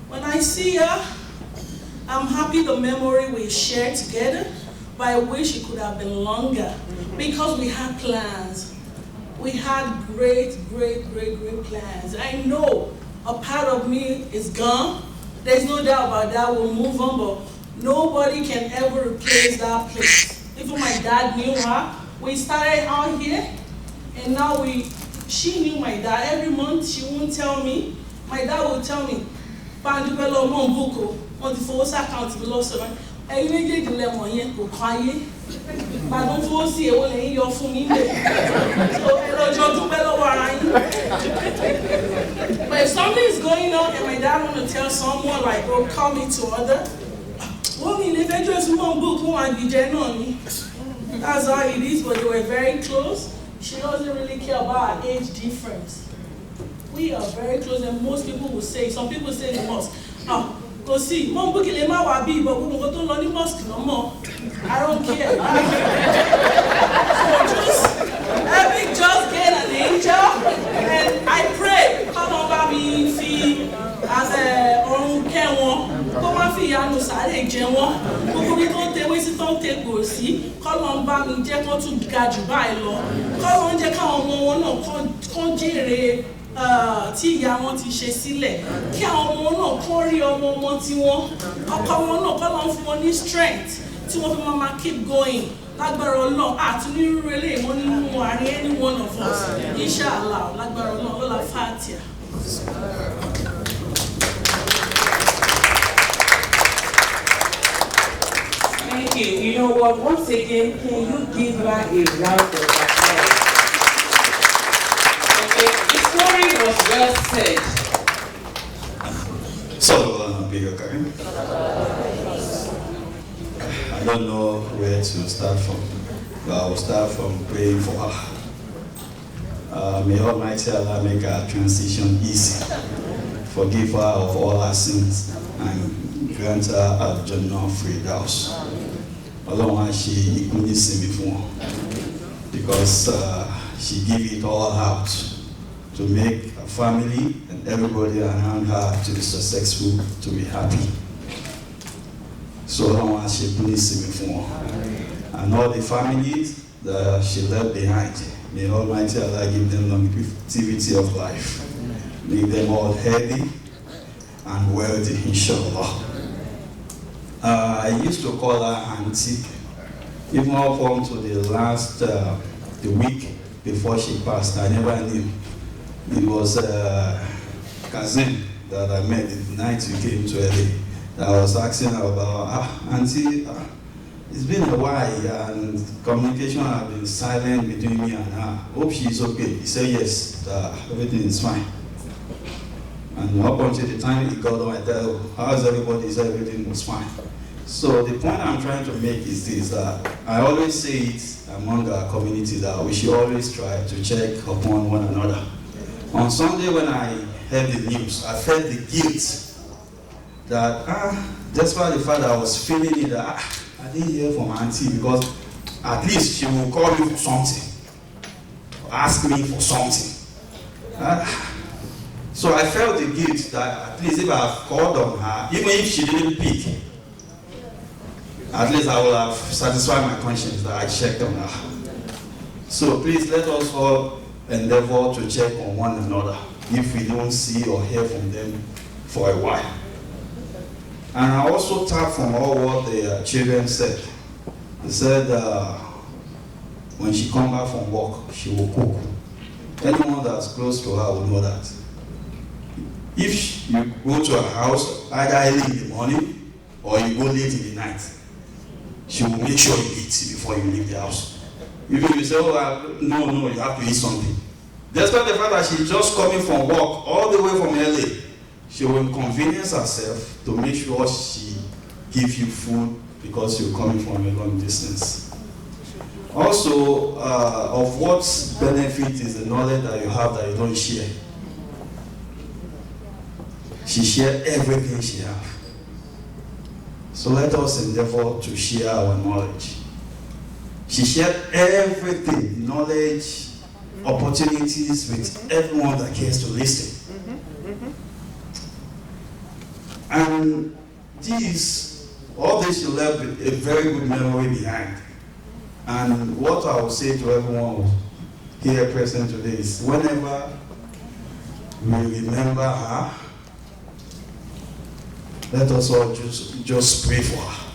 When I see her, I'm happy the memory we shared together, but I wish it could have been longer because we had plans. We had great, great, great, great plans. I know a part of me is gone. There's no doubt about that. We'll move on, but nobody can ever replace that place. Even my dad knew her. We started out here, and now she knew my dad. Every month she won't tell me. My dad will tell me, bá ń dúpẹ́ lọ́wọ́ mọ́ ń bùkún wọ́n ti fowó sí àkáǹtì mi lọ́sọ̀rọ̀ ẹ̀yin méjèèjì lẹ́mọ̀ yẹn kò kọ́ ayé gbàdún fowó sí èwo lẹ́yìn yọ fún mi lè so ẹlọ́jọ́ dúpẹ́ lọ́wọ́ ara yín. But if something is going on and my dad want to tell someone like oh call me to order wọ́n mi lè fẹ́ jọ́ sí mọ́ ń bùkún àgbìjẹ náà ni that's how it is but they were very close. She doesn't really care about our age difference. We are very close and most people will say, some people say in the mosque, go see, Mom Bukile ma wa bi, but we go to learn the mosque no more. I don't care. So just get an angel and I pray, come over me, feel as a on kó má fi ìyanu sáré jẹ wọ́n gbogbo bí tó ń tewé sí tó ń tegbò sí kọ́lọ́ ń bá mi jẹ́ kó tún ga jù báyìí lọ kọ́lọ́ ń jẹ́ káwọn ọmọ wọn náà kán jèrè tí ìyá wọn ti ṣe sílẹ̀ kí àwọn ọmọ náà kán rí ọmọ wọn tí wọ́n ọkọ wọn náà kọ́lọ́ ń fún wọn ní strength tí wọ́n fi máa keep going lágbára Ọlọ́run àti onírúurú eléyìí wọn nínú àárín any one of us inshallah lágbára Ọlọ́run lọ́la Fatiha. Thank you. You know what? Once again, can you give her a round of applause? Okay, the story was well said. So, I don't know where to start from, but I will start from praying for her. May Almighty Allah make her transition easy, forgive her of all her sins, and grant her a Jannah Firdaus. Ọlọ́run á ṣe ikú nísinmi fún wọn because she gave it all out to make her family and everybody around her to be successful, to be happy. So Ọlọ́run á ṣe ikú nísinmi fún wọn. And all the families that she left behind, may Almighty Allah give them longevity of life. Make them all healthy and wealthy, inshallah. I used to call her auntie, even up until the last, the week before she passed. I never knew. It was cousin that I met the night we came to LA. That I was asking her about, auntie, it's been a while and communication has been silent between me and her. Hope she's okay. He said yes, everything is fine. And up until the time he got on, I tell her, how's everybody? He said everything was fine. So the point I'm trying to make is this, that I always say it among our community that we should always try to check upon one another. On Sunday when I heard the news, I felt the guilt that, despite the fact that I was feeling it, that I didn't hear from auntie because at least she will call me for something, ask me for something. So I felt the guilt that at least if I have called on her, even if she didn't pick, at least I will have satisfied my conscience that I checked on her. So please let us all endeavor to check on one another if we don't see or hear from them for a while. And I also tap from all what the children said. They said when she comes back from work, she will cook. Anyone that's close to her will know that. If you go to her house, either early in the morning or you go late in the night, she will make sure you eat before you leave the house. Even if you say, oh, no, you have to eat something. Despite the fact that she's just coming from work all the way from LA, she will inconvenience herself to make sure she gives you food because you're coming from a long distance. Also, of what benefit is the knowledge that you have that you don't share? She shared everything she has. So let us endeavor to share our knowledge. She shared everything, knowledge, opportunities with everyone that cares to listen. And all this she left a very good memory behind. And what I will say to everyone here present today is whenever we remember her, let us all just pray for her,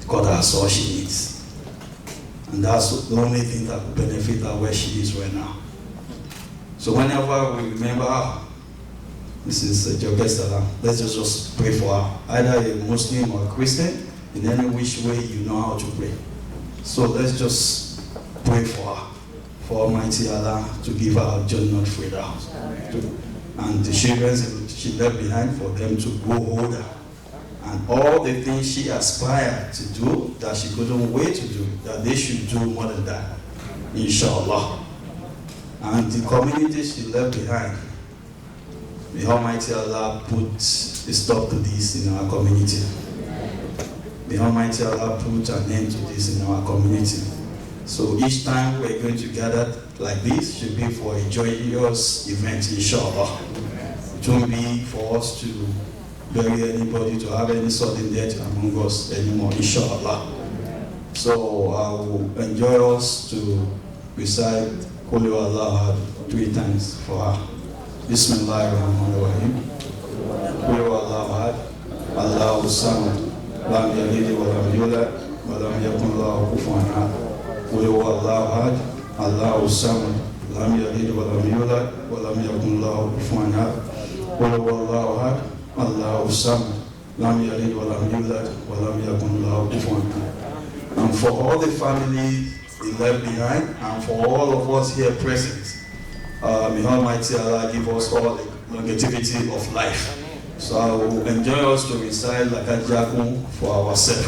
because that's all she needs. And that's the only thing that will benefit her where she is right now. So whenever we remember her, Mrs. Ajoke Salaam. Let's just pray for her, either a Muslim or a Christian, in any which way you know how to pray. So let's just pray for her, for Almighty Allah to give her Jannah Firdaus, and the children she left behind, for them to grow older, and all the things she aspired to do that she couldn't wait to do, that they should do more than that, inshallah. And the community she left behind, may Almighty Allah put a stop to this in our community. May Almighty Allah put an end to this in our community. So each time we're going to gather like this should be for a joyous event, inshallah. It won't be for us to bury anybody, to have any sudden death among us anymore, inshallah. So I will enjoy us to recite Qul Huwa Allah 3 times for her. Bismillahirrahmanirrahim. Qul Huwa Allah, Allahu Samad, Lam Yalid wa Lam Yulad, wa Lam Yakun Lahu Kufuwan Ahad. Qul Huwa Allah, Allahu Samad, Lam Yalid wa Lam Yulad, wa Lam Yakun Lahu Kufuwan Ahad. Qul Huwa Allah, Allahu Samad, Lam Yalid wa Lam Yulad, wa Lam Yakun Lahu Kufuwan Ahad. And for all the family he left behind, and for all of us here present, may Almighty Allah give us all the longevity of life. So I will enjoy us to recite Ajoke for ourselves.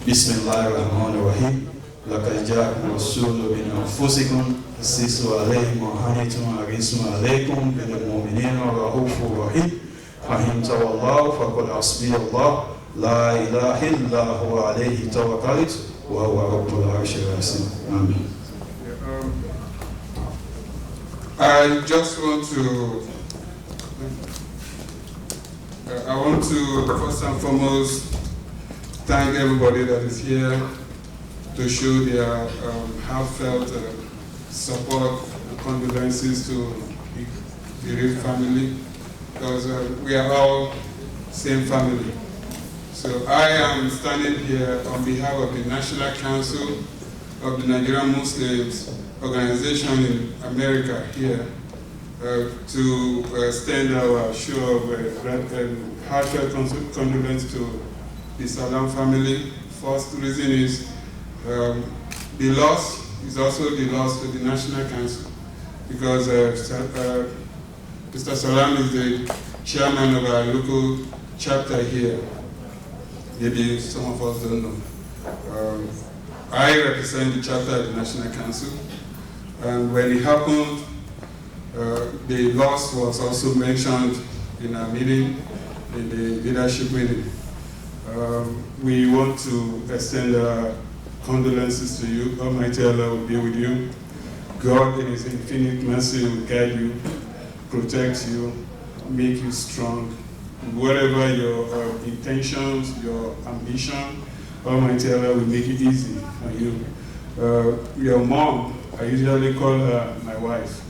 Bismillahirrahmanirrahim. Ajoke Rasulu min anfusikum Asisu alayhim wa hanitum arisu alaykum bil mu'minina rahufur rahim. Fahim tawallahu faqad hasbi Allah la ilaha illa huwa alayhi tawakkaltu wa huwa rabbul arshil azim. Amen. I just want to first and foremost thank everybody that is here to show their heartfelt support and condolences to the bereaved family, because we are all same family. So I am standing here on behalf of the National Council of the Nigerian Muslims organization in America here to extend our show of heartfelt condolence to the Salaam family. First reason is the loss is also the loss to the National Council, because Mr. Salaam is the chairman of our local chapter here. Maybe some of us don't know. I represent the chapter of the National Council. And when it happened, the loss was also mentioned in our meeting, in the leadership meeting. We want to extend our condolences to you. Almighty Allah will be with you. God in His infinite mercy will guide you, protect you, make you strong. Whatever your intentions, your ambition, Almighty Allah will make it easy for you. Your mom, I usually call her my wife.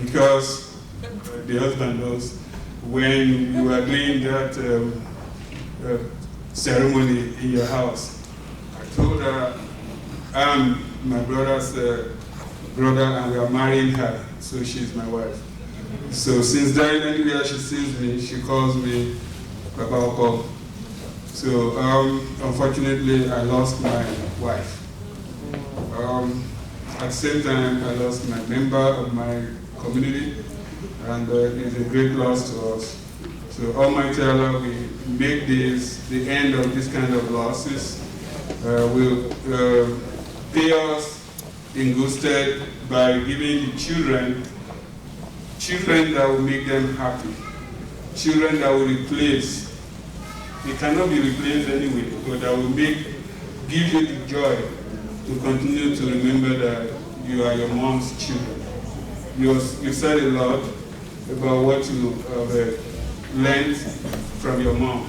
Because the husband knows when you are doing that ceremony in your house, I told her I'm my brother's brother and we are marrying her, so she's my wife. So since then, anywhere she sees me, she calls me Baba Oko. So unfortunately, I lost my wife. At the same time, I lost my member of my community, and it's a great loss to us. So Almighty Allah, we make this the end of this kind of losses. Will pay us in good stead by giving the children that will make them happy, children that will replace. They cannot be replaced anyway, but that will give you the joy to continue to remember that you are your mom's children. You said a lot about what you have learned from your mom.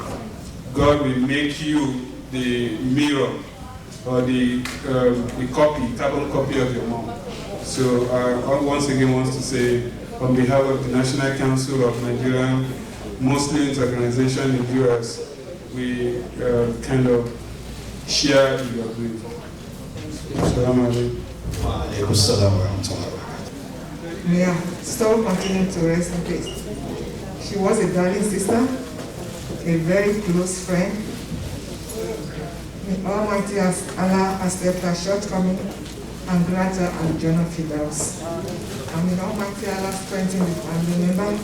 God will make you the mirror or the carbon copy of your mom. So I once again want to say, on behalf of the National Council of Nigerian Muslims Organization in the US, we kind of share your grief. Salaam alaikum. Wa alaikum salam wa rahmatullahi wa barakatuh. Yeah, still continue to rest in peace. She was a darling sister, a very close friend. May Almighty Allah accept her shortcoming and grant her a journey of Firdaus. And may Almighty Allah strengthen the family member.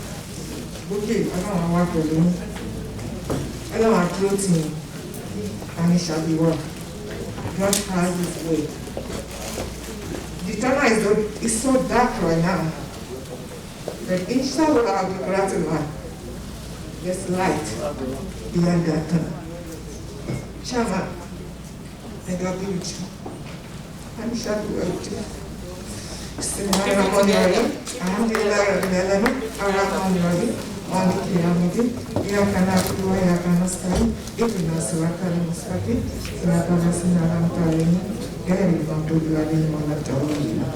Okay, I don't want to work alone. I don't want to clothe me, and it shall be well. God has His way. The tunnel is so dark right now. But inshallah, I'll be grateful. There's light beyond that tunnel. Shama, may God be with you. And shall be well with you. Bismillahirrahmanirrahim. Alhamdulillah Rabbil Alamin. Ar-Rahmanir-Rahim. Maliki Yawmiddin. Iyyaka na'budu wa iyyaka nasta'in. Ihdinas siratal mustaqim. Siratal ladzina an'amta 'alaihim ghayril maghdubi 'alaihim waladdallin.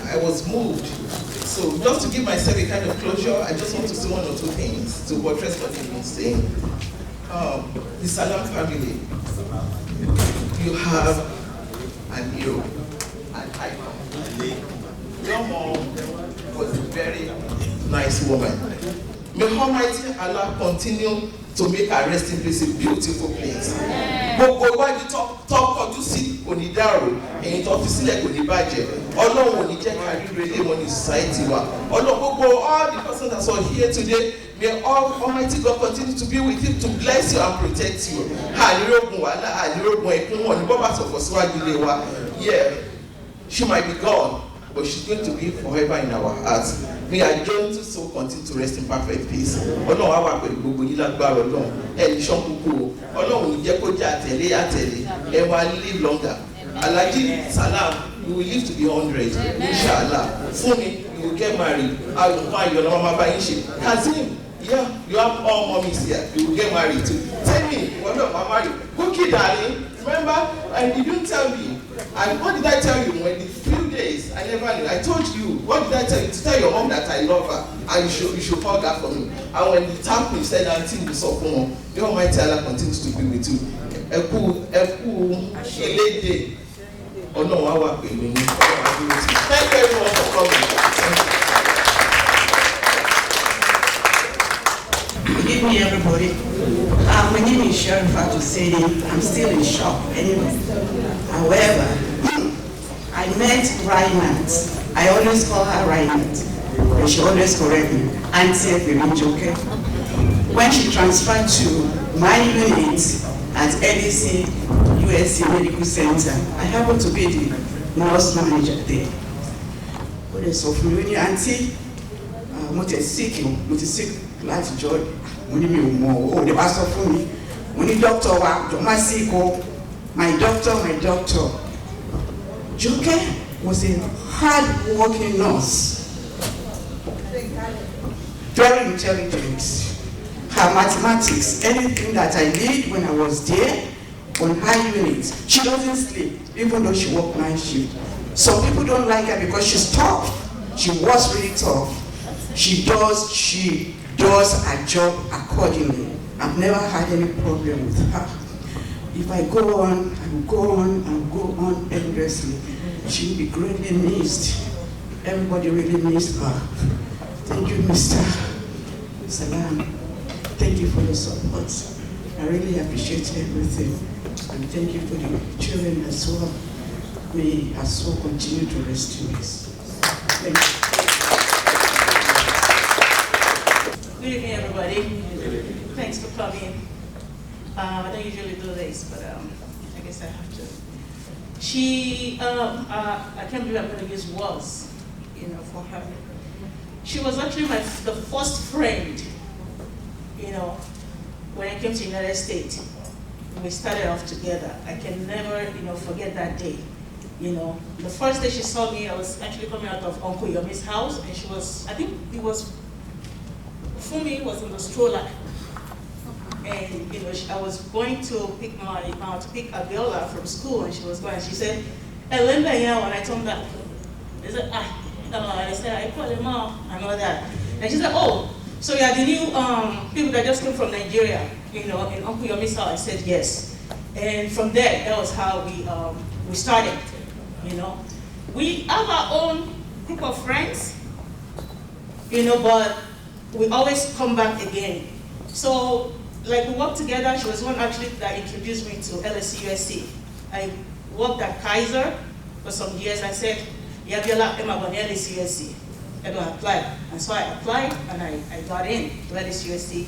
I was moved. So just to give myself a kind of closure, I just want to say one or two things to buttress what you've been saying. The Salaam family, you have an hero, an icon. Your mom was a very nice woman. May Almighty Allah continue to make her resting place a beautiful place. Gbogbo iwájú tó kọjú sí kò ní dàrú, èyí tó fi sílẹ̀ kò ní bàjẹ́. Ọlọ́run ò ní jẹ́ ká rí rere wọn ní society wa. Ọlọ́run gbogbo all the persons that are here today, may Almighty God continue to be with you, to bless you and protect you. Ànírógun wàhálà, ànírógun ẹ̀kún wọn ní bọ́bá sọ̀kọ̀ síwájú ilé wa. Yeah, she might be gone, but she's going to be forever in our hearts. May Ajoke so continue to rest in perfect peace. Ọlọ́run á wà pẹ̀lú gbogbo yín lágbára Ọlọ́run. Ẹni ṣán kúkú o. Ọlọ́run ní jẹ́ kó jẹ́ àtẹ̀lé. Ẹ wá live longer. Alhaji Salaam, you will live to be 100. Inshallah. Fumi, you will get married. Ayọ̀kan Ayọ̀lá Mama Bayinṣe. Kazeem, yeah, you have all mommies here. You will get married too. Tell me, what of my married? Cookie darling, remember? And you didn't tell me. And what did I tell you when the few days I never knew? I told you, what did I tell you? To tell your mom that I love her and you should hug her for me. And when the tap me said Auntie you saw for me, the Almighty Allah continues to be with you. Elede. Oh no, I work with you. Thank you everyone for coming. Good evening, everybody. My name is Sherifa Tusedi. I'm still in shock anyway. However, I met Reinat. I always call her Reinat, but she always correct me. Auntie Ajoke. When she transferred to my unit at LEC USC Medical Center, I happened to be the nurse manager there. What is so familiar, Auntie? What is sick? Láti joy, mo ní mi ò mọ̀ ọ́, ó lè wá sọ fún mi. Mo ní doctor wa, jọ má sí kó. My doctor. Joke was a hard-working nurse. Very intelligent. Her mathematics, anything that I did when I was there on her unit, she doesn't sleep, even though she worked night shift. Some people don't like her because she's tough. She was really tough. She does her job accordingly. I've never had any problem with her. If I go on, I will go on endlessly. She will be greatly missed. Everybody really missed her. Thank you, Mr. Salaam. Thank you for your support. I really appreciate everything. And thank you for the children as well. May our soul continue to rest in peace. Thank you. Good evening, everybody. Thanks for coming. I don't usually do this, but I guess I have to. I can't believe I'm going to use was, for her. She was actually the first friend, when I came to the United States. We started off together. I can never, forget that day. The first day she saw me, I was actually coming out of Uncle Yomi's house, and she was, I think it was, Fumi was in the stroller. And I was going to pick Abiola from school, and she was going. She said, "Elemba ya," when I told her, I said, I said, I call him out and all that. And she said, "Oh, so you are the new people that just came from Nigeria, in Uncle Yomi's house?" I said, "Yes." And from there, that was how we started. We have our own group of friends, but we always come back again. So, like we worked together, she was one actually that introduced me to LSUSC. I worked at Kaiser for some years. I said, Yabiola, I'm going to LSUSC. I don't apply. And so I applied and I got in to LSUSC.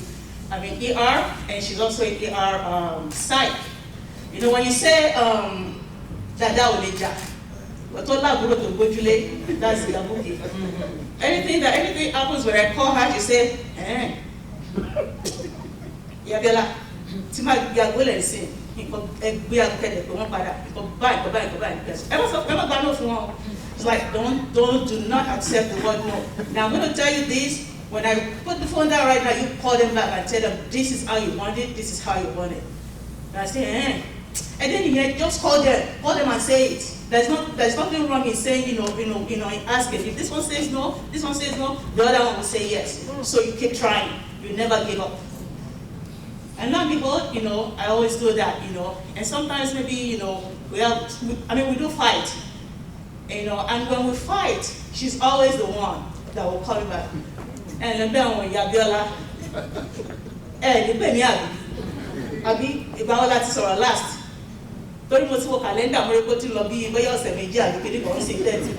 I'm in ER, and she's also in ER psych. You know, when you say, Dada Oleja, that's the Ajoke. Anything happens when I call her, she say, Yabiola, Tima Gagole and say, it's like, do not accept the word no. Now I'm going to tell you this. When I put the phone down right now, you call them back and tell them, this is how you want it, this is how you want it. And I say, And then you just call them and say it. There's nothing wrong in saying, ask it. If this one says no, the other one will say yes. So you keep trying. You never give up. And now people, I always do that, and sometimes maybe, we do fight, and when we fight, she's always the one that will call me back. And then Yabiola, Abi, Ibaola ti sọ̀rọ̀ last. Torí mo ti wo calendar mo rí pé ó ti lọ bí bóyá ọ̀sẹ̀ méjì àbí kéde kan sí tẹ́tí.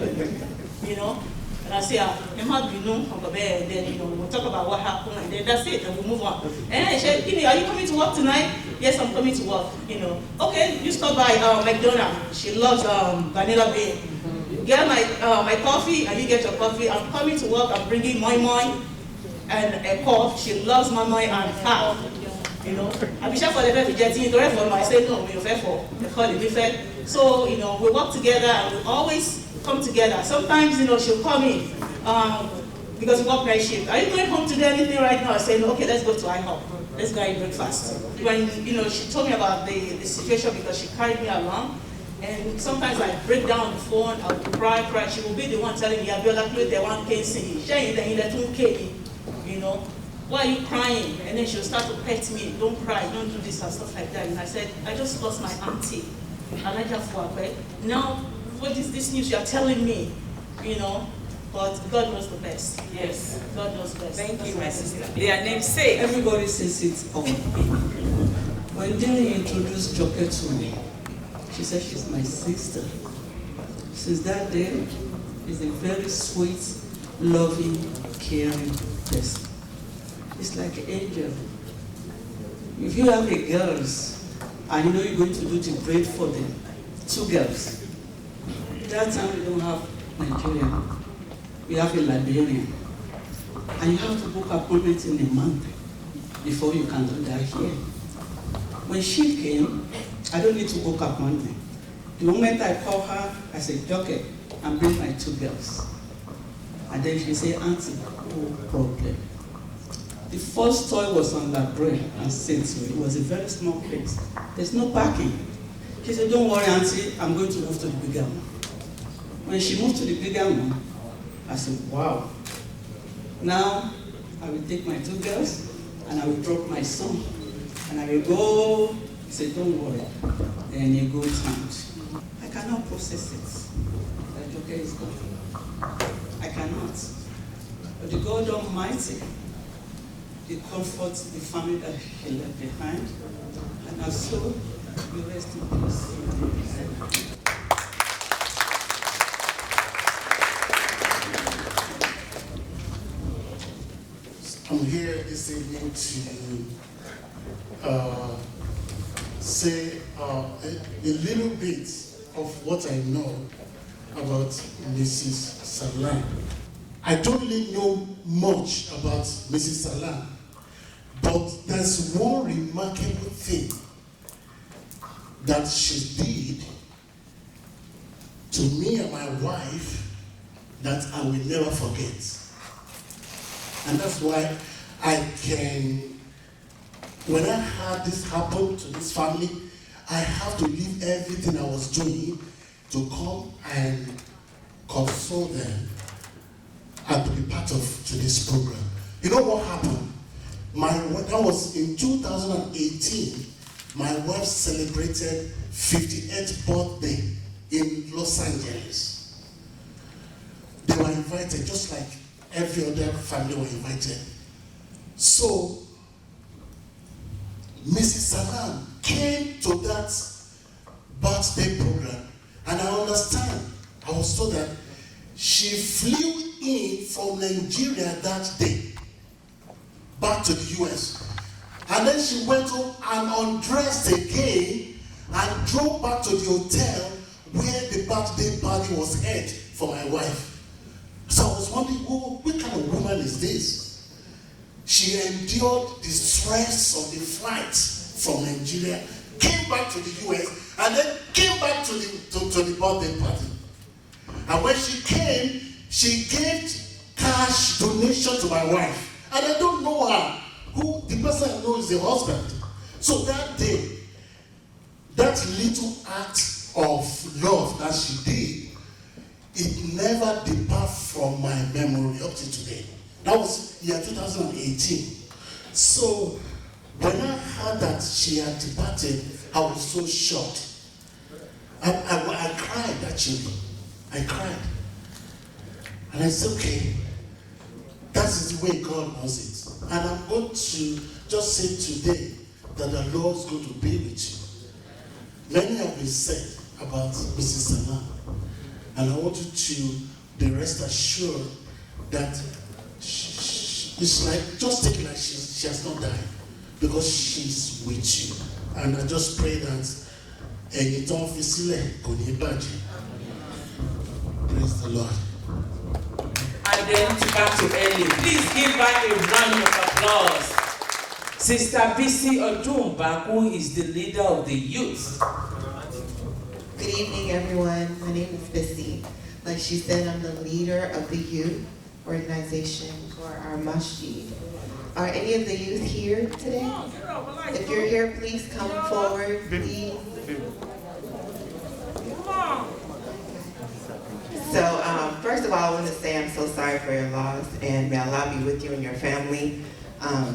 And I say, I'm not then we'll talk about what happened, and then that's it, and we'll move on. And she said, are you coming to work tonight? Yes, I'm coming to work. Okay, you stop by McDonald's. She loves vanilla bean. Get my coffee, and you get your coffee. I'm coming to work. I'm bringing moi and a cup. She loves moi and half. I'm sure for the very getting the for I say no, we're fair for the holiday. So we work together, and we always come together. Sometimes, she'll call me because we work night shift. Are you going home to do anything right now? I say, no, okay, let's go to IHOP. Let's go eat breakfast. When, she told me about the situation because she carried me along. And sometimes I break down the phone, I'll cry. She will be the one telling me, Abiola, play the one K singing. Why are you crying? And then she'll start to pet me. Don't cry, don't do this and stuff like that. And I said, I just lost my auntie. Now, what is this news you're telling me? But God knows the best. Yes, God knows best. Thank you, my sister. Their namesake. Everybody says it often. When Jenny introduced Ajoke to me, she said she's my sister. Since that day, she's a very sweet, loving, caring person. It's like an angel. If you have a girls, and you're going to do the braid for them, 2 girls. That time we don't have Nigerian. We have a Liberian. And you have to book appointments in a month before you can do that here. When she came, I don't need to book appointment. The moment I call her, I say, Ajoke, and bring my 2 girls. And then she say, Auntie, no problem. The first toy was on La Brea and Saintsbury. It was a very small place. There's no parking. She said, don't worry, Auntie, I'm going to move to the bigger one. When she moved to the bigger one, I said, wow. Now, I will take my 2 girls, and I will drop my son. And I will go, he said, don't worry. Then he goes out. I cannot process it. That Ajoke is gone. I cannot. But the God Almighty, He comforts the family that He left behind. And also, we rest in peace. I'm here this evening to say a little bit of what I know about Mrs. Salaam. I don't really know much about Mrs. Salaam, but there's one remarkable thing that she did to me and my wife that I will never forget. And that's why when I had this happen to this family, I have to leave everything I was doing to come and console them and to be part of today's program. You know what happened? That was in 2018, my wife celebrated 58th birthday in Los Angeles. They were invited, just like every other family were invited. So, Mrs. Salaam came to that birthday program, and I understand, I was told that she flew in from Nigeria that day, back to the US. And then she went home and undressed again and drove back to the hotel where the birthday party was held for my wife. So I was wondering, oh, what kind of woman is this? She endured the stress of the flight from Nigeria, came back to the US, and then came back to the birthday party. And when she came, she gave cash donation to my wife. And I don't know her. Who the person I know is the husband. So that day, that little act of love that she did, it never departs from my memory up to today. That was year 2018. So when I heard that she had departed, I was so shocked. I cried actually. I cried. And I said, okay, that is the way God wants it. And I'm going to just say today that the Lord is going to be with you. Many have been said about Mrs. Salaam. And I want you to be rest assured that it's like, just take it like she has not died. Because she's with you. And I just pray that ẹ̀yin tó ń fi sílẹ̀ kò ní bàjẹ́. Praise the Lord. And then back to Ellie. Please give her a round of applause. Sister Bisi Odumba, who is the leader of the youth. Good evening, everyone. My name is Bisi. Like she said, I'm the leader of the youth organization for our masjid. Are any of the youth here today? If you're here, please come forward, please. So, first of all, I want to say I'm so sorry for your loss, and may Allah be with you and your family.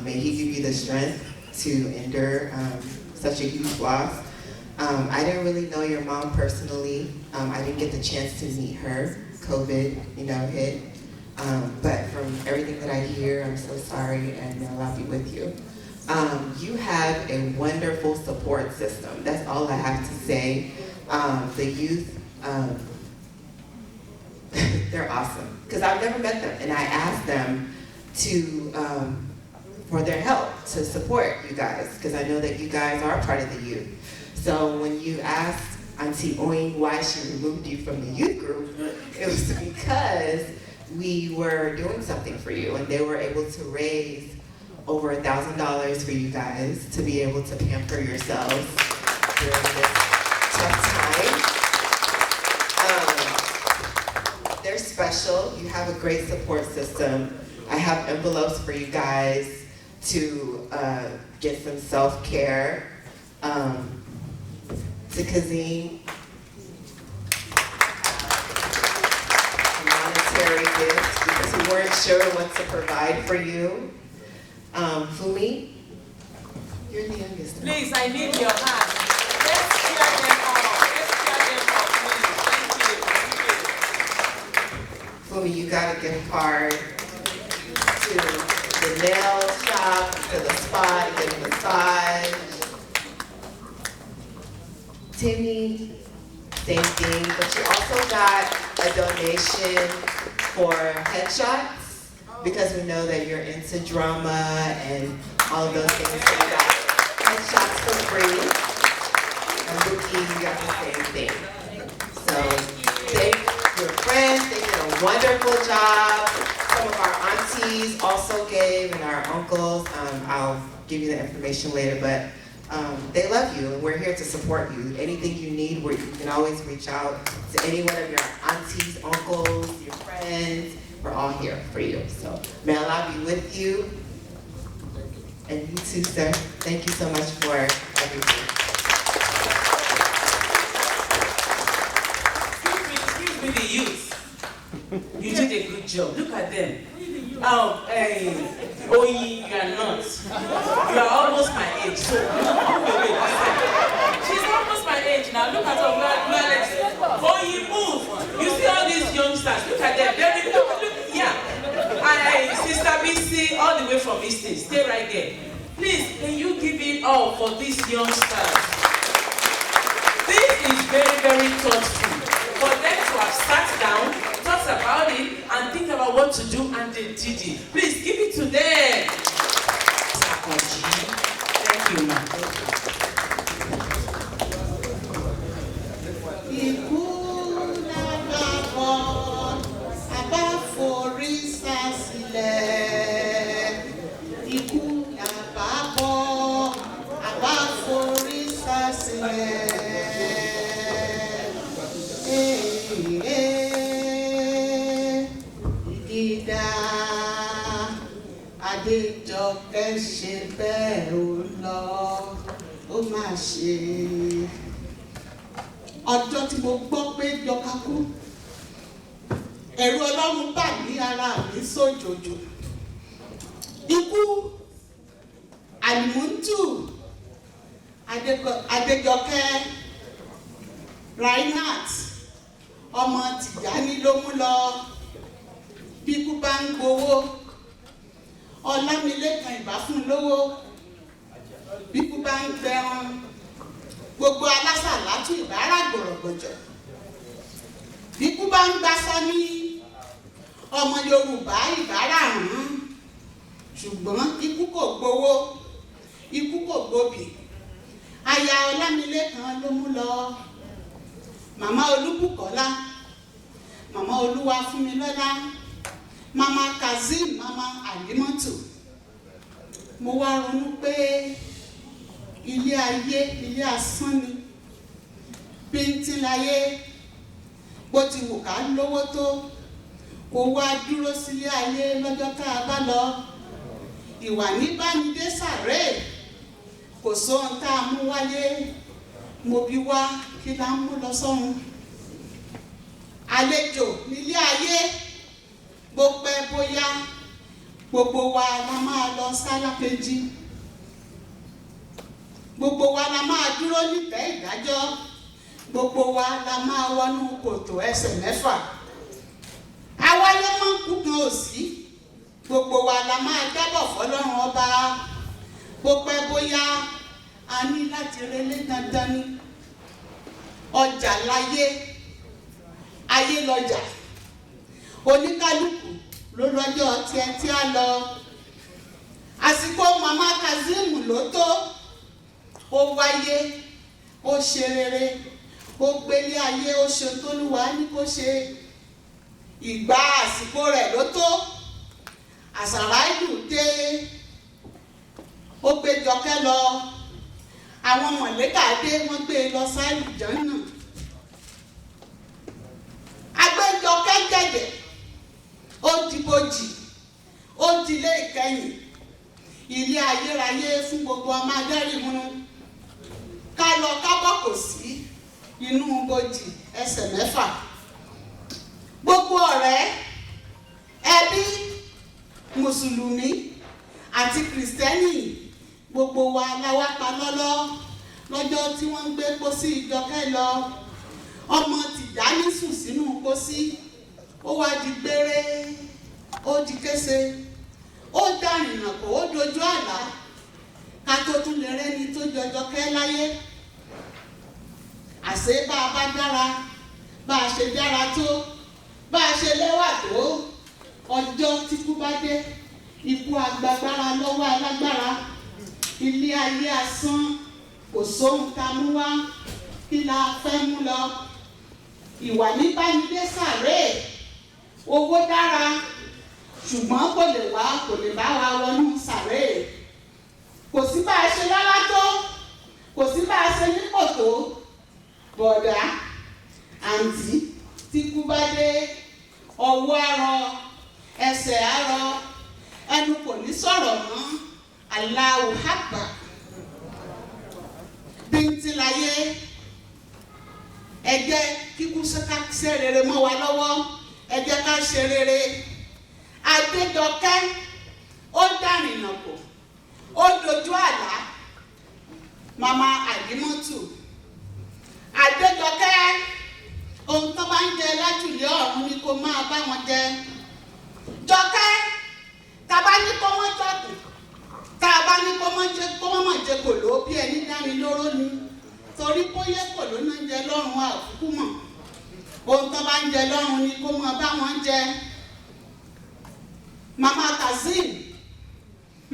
May He give you the strength to endure such a huge loss. I didn't really know your mom personally. I didn't get the chance to meet her. COVID, hit. But from everything that I hear, I'm so sorry, and may Allah be with you. You have a wonderful support system. That's all I have to say. The youth, they're awesome. Because I've never met them, and I asked them for their help to support you guys, because I know that you guys are part of the youth. So when you asked Auntie Oyin why she removed you from the youth group, it was because we were doing something for you, and they were able to raise over $1,000 for you guys to be able to pamper yourselves during this tough time. They're special. You have a great support system. I have envelopes for you guys to get some self-care. To Kazim, a monetary gift because we weren't sure what to provide for you. Fumi, you're the youngest. Please, I need your hand. Let's cheer them all. Let's cheer them all, please. Thank you. Fumi, you got a gift card to the nail shop, to the spa, to get a massage. Timmy, same thing, but you also got a donation for headshots because we know that you're into drama and all of those things. So you got headshots for free. And Luki, you got the same thing. So thank your friends, they did a wonderful job. Some of our aunties also gave and our uncles. I'll give you the information later, but they love you, and we're here to support you. Anything you need, you can always reach out to any one of your aunties, uncles, your friends. We're all here for you. So may Allah be with you. And you too, sir. Thank you so much for everything. Excuse me, the youth. You did a good job. Look at them. Oyi, you are not. You are almost my age. So, wait. She's almost my age now. Look at her. Oyi, move. You see all these youngsters. Look at them. Look. Yeah. Sister BC, all the way from East listen, stay right there. Please, can you give it all for these youngsters? This is very, very thoughtful. For them to have sat down, thought about it, and think about what to do, and they did it. Please, give it to them. Thank you, ma'am. Ajoke ṣe bẹ́ẹ̀ ó lọ, ó máa ṣe. Ọjọ́ tí mo gbọ́ pé Jọkà kú, ẹ̀rù Ọlọ́run bà ní ara mi sójòjò. Ikú Àlìmúntù Adéjọkẹ́ Rainat ọmọ Tìjání ló mú lọ. Bí ikú bá ń gbowó, Ọlámilékan ìbá fún lówó. Bí ikú bá ń gbẹran, gbogbo alásàlátù ìbára gbọ̀rọ̀gbọ̀jọ̀. Bí ikú bá ń gbásọ ní ọmọ Yorùbá ìbára rùn. Ṣùgbọ́n ikú kò gbowó, ikú kò gbòbì. Aya Ọlámilékan ló mú lọ. Màmá Olúbùkọ́lá, màmá Olúwafúnmilọ́lá, màmá Kazeem, màmá Àlímọ́tù. Mo wá ronú pé ilé ayé, ilé asán ni. Bíntín láyé, bó ti wù ká lówó tó, kó wá dúró sílé ayé lọ́jọ́ tá a bá lọ. Ìwà níbánidé sàré, kò sóhun tá a mú wáyé. Mo bi wá kí la ń mú lọ sọ́run. Àlejò nílé ayé, bó pẹ́ bóyá, gbogbo wa la máa lọ sálákejì. Gbogbo wa la máa dúró nítẹ́ ìdájọ́. Gbogbo wa la máa wọnú kòtò ẹsẹ̀ mẹ́fà. Àwáyé máa ń kú kan òsì. Gbogbo wa la máa jábọ̀ fọ́lọ́run ọba. Bó pẹ́ bóyá, a ní láti relé dandan ni. Ọjà láyé, ayé lọjà. Oníkálùkù ló lọ́jọ́ tiẹ̀ tí a lọ. Àsìkò màmá Kazeem ló tó. Ó wáyé, ó ṣe rere, ó gbélé ayé, ó ṣe t'Olúwa ní kó ṣe. Ìgbà àsìkò rẹ̀ ló tó. Àsàrà ìlú dé, ó gbé Jọkẹ́ lọ. Àwọn mọ̀lẹ́kà dé, wọ́n gbé lọ sáàlì jọ́nà. Agbẹ́jọkẹ́ gẹ̀gẹ̀, ó dìbòjì, ó dilé ìkẹyìn. Ilé ayérayé fún gbogbo ọmọ adẹ́rìmúnú. Ká lọ kábọ̀ kò sí inú bòjì ẹsẹ̀ mẹ́fà. Gbogbo ọ̀rẹ́, ẹbí, Mùsùlùmí àti Kìrìsìtẹ́nì, gbogbo wa la wá pa lọ́lọ́ lọ́jọ́ tí wọ́n ń gbé pósí Jọkẹ́ lọ. Ọmọ Tìjání sùn sínú pósí, ó wá di gbére, ó di kése, ó dárìnà kò, ó dojú àlá. Ká tó tún lè rẹ́ni tó jọ Jọkẹ́ láyé. Àṣé bá a bá dára, bá a ṣe dára tó, bá a ṣe lẹ́wà tó, ọjọ́ tí kú bá dé, ikú agbagbára lọ́wọ́ alágbára. Ilé ayé asán, kò sóhun tá mú wá, kí la fẹ́ mú lọ. Ìwà níbánidé sàré, owó dára, ṣùgbọ́n kò lè wá, kò lè bá wa wọnú sàré. Kò sí bá a ṣe lọ́lá tó, kò sí bá a ṣe nípò tó. Bọ̀dá, àǹtí, tí kú bá dé, ọwọ́ arọ, ẹsẹ̀ arọ, ẹnu kò ní sọ̀rọ̀ mọ́. Allahu Akbar. Bíntín láyé, ẹ jẹ́ kíkú ṣe rere mọ́ wa lọ́wọ́, ẹ jẹ́ ká ṣe rere. Adéjọkẹ́, ó dárìnà kò, ó dojú àlá. Màmá Àlímọ́tù, Adéjọkẹ́, ohun tó bá ń jẹ lájùlé ọ̀run ni kó máa bá wọn jẹ. Jọkẹ́, tàbá ní kó wọ́n jọ̀kù, torí bóyá kò ló náà ń jẹ lọ́rùn àkúkú mọ̀ ohun tó bá ń jẹ lọ́rùn ni kó mọ bá wọn jẹ. Mama Kazeem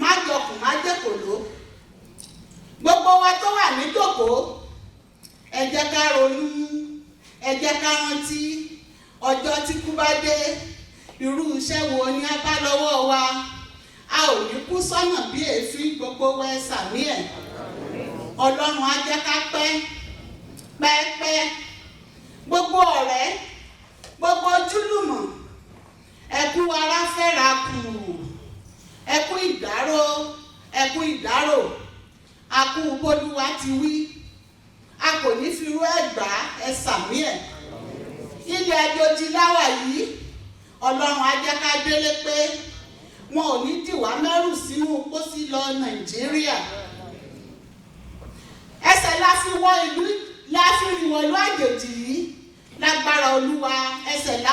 má jọkùn má jẹ́kòló gbogbo wa tó wà níjókòó ẹ jẹ́ ká ronú ẹ jẹ́ ká rántí ọjọ́ tí kú bá dé irú iṣẹ́ wo ni a bá lọ́wọ́ wa a ò ní kú sọ́nà bí èéfín gbogbo wa ẹ sàmí ẹ̀ Ọlọ́run á jẹ́ ká pẹ́ pẹ́pẹ́ gbogbo ọ̀rẹ́ gbogbo ojúlùmọ̀ ẹ kú ara fẹ́ra kù ẹ kú ìdárò a kú bólúwa ti wí a kò ní fi irú ẹ̀gbá ẹ sàmí ẹ̀ ilé àjòjì láwà yìí Ọlọ́run á jẹ́ ká délé pé wọn ò ní dìwà mẹ́rù sínú pósí lọ Nàìjíríà ẹsẹ̀ láfíìwọ̀lú àjòjì yìí lágbára Olúwa ẹsẹ̀ la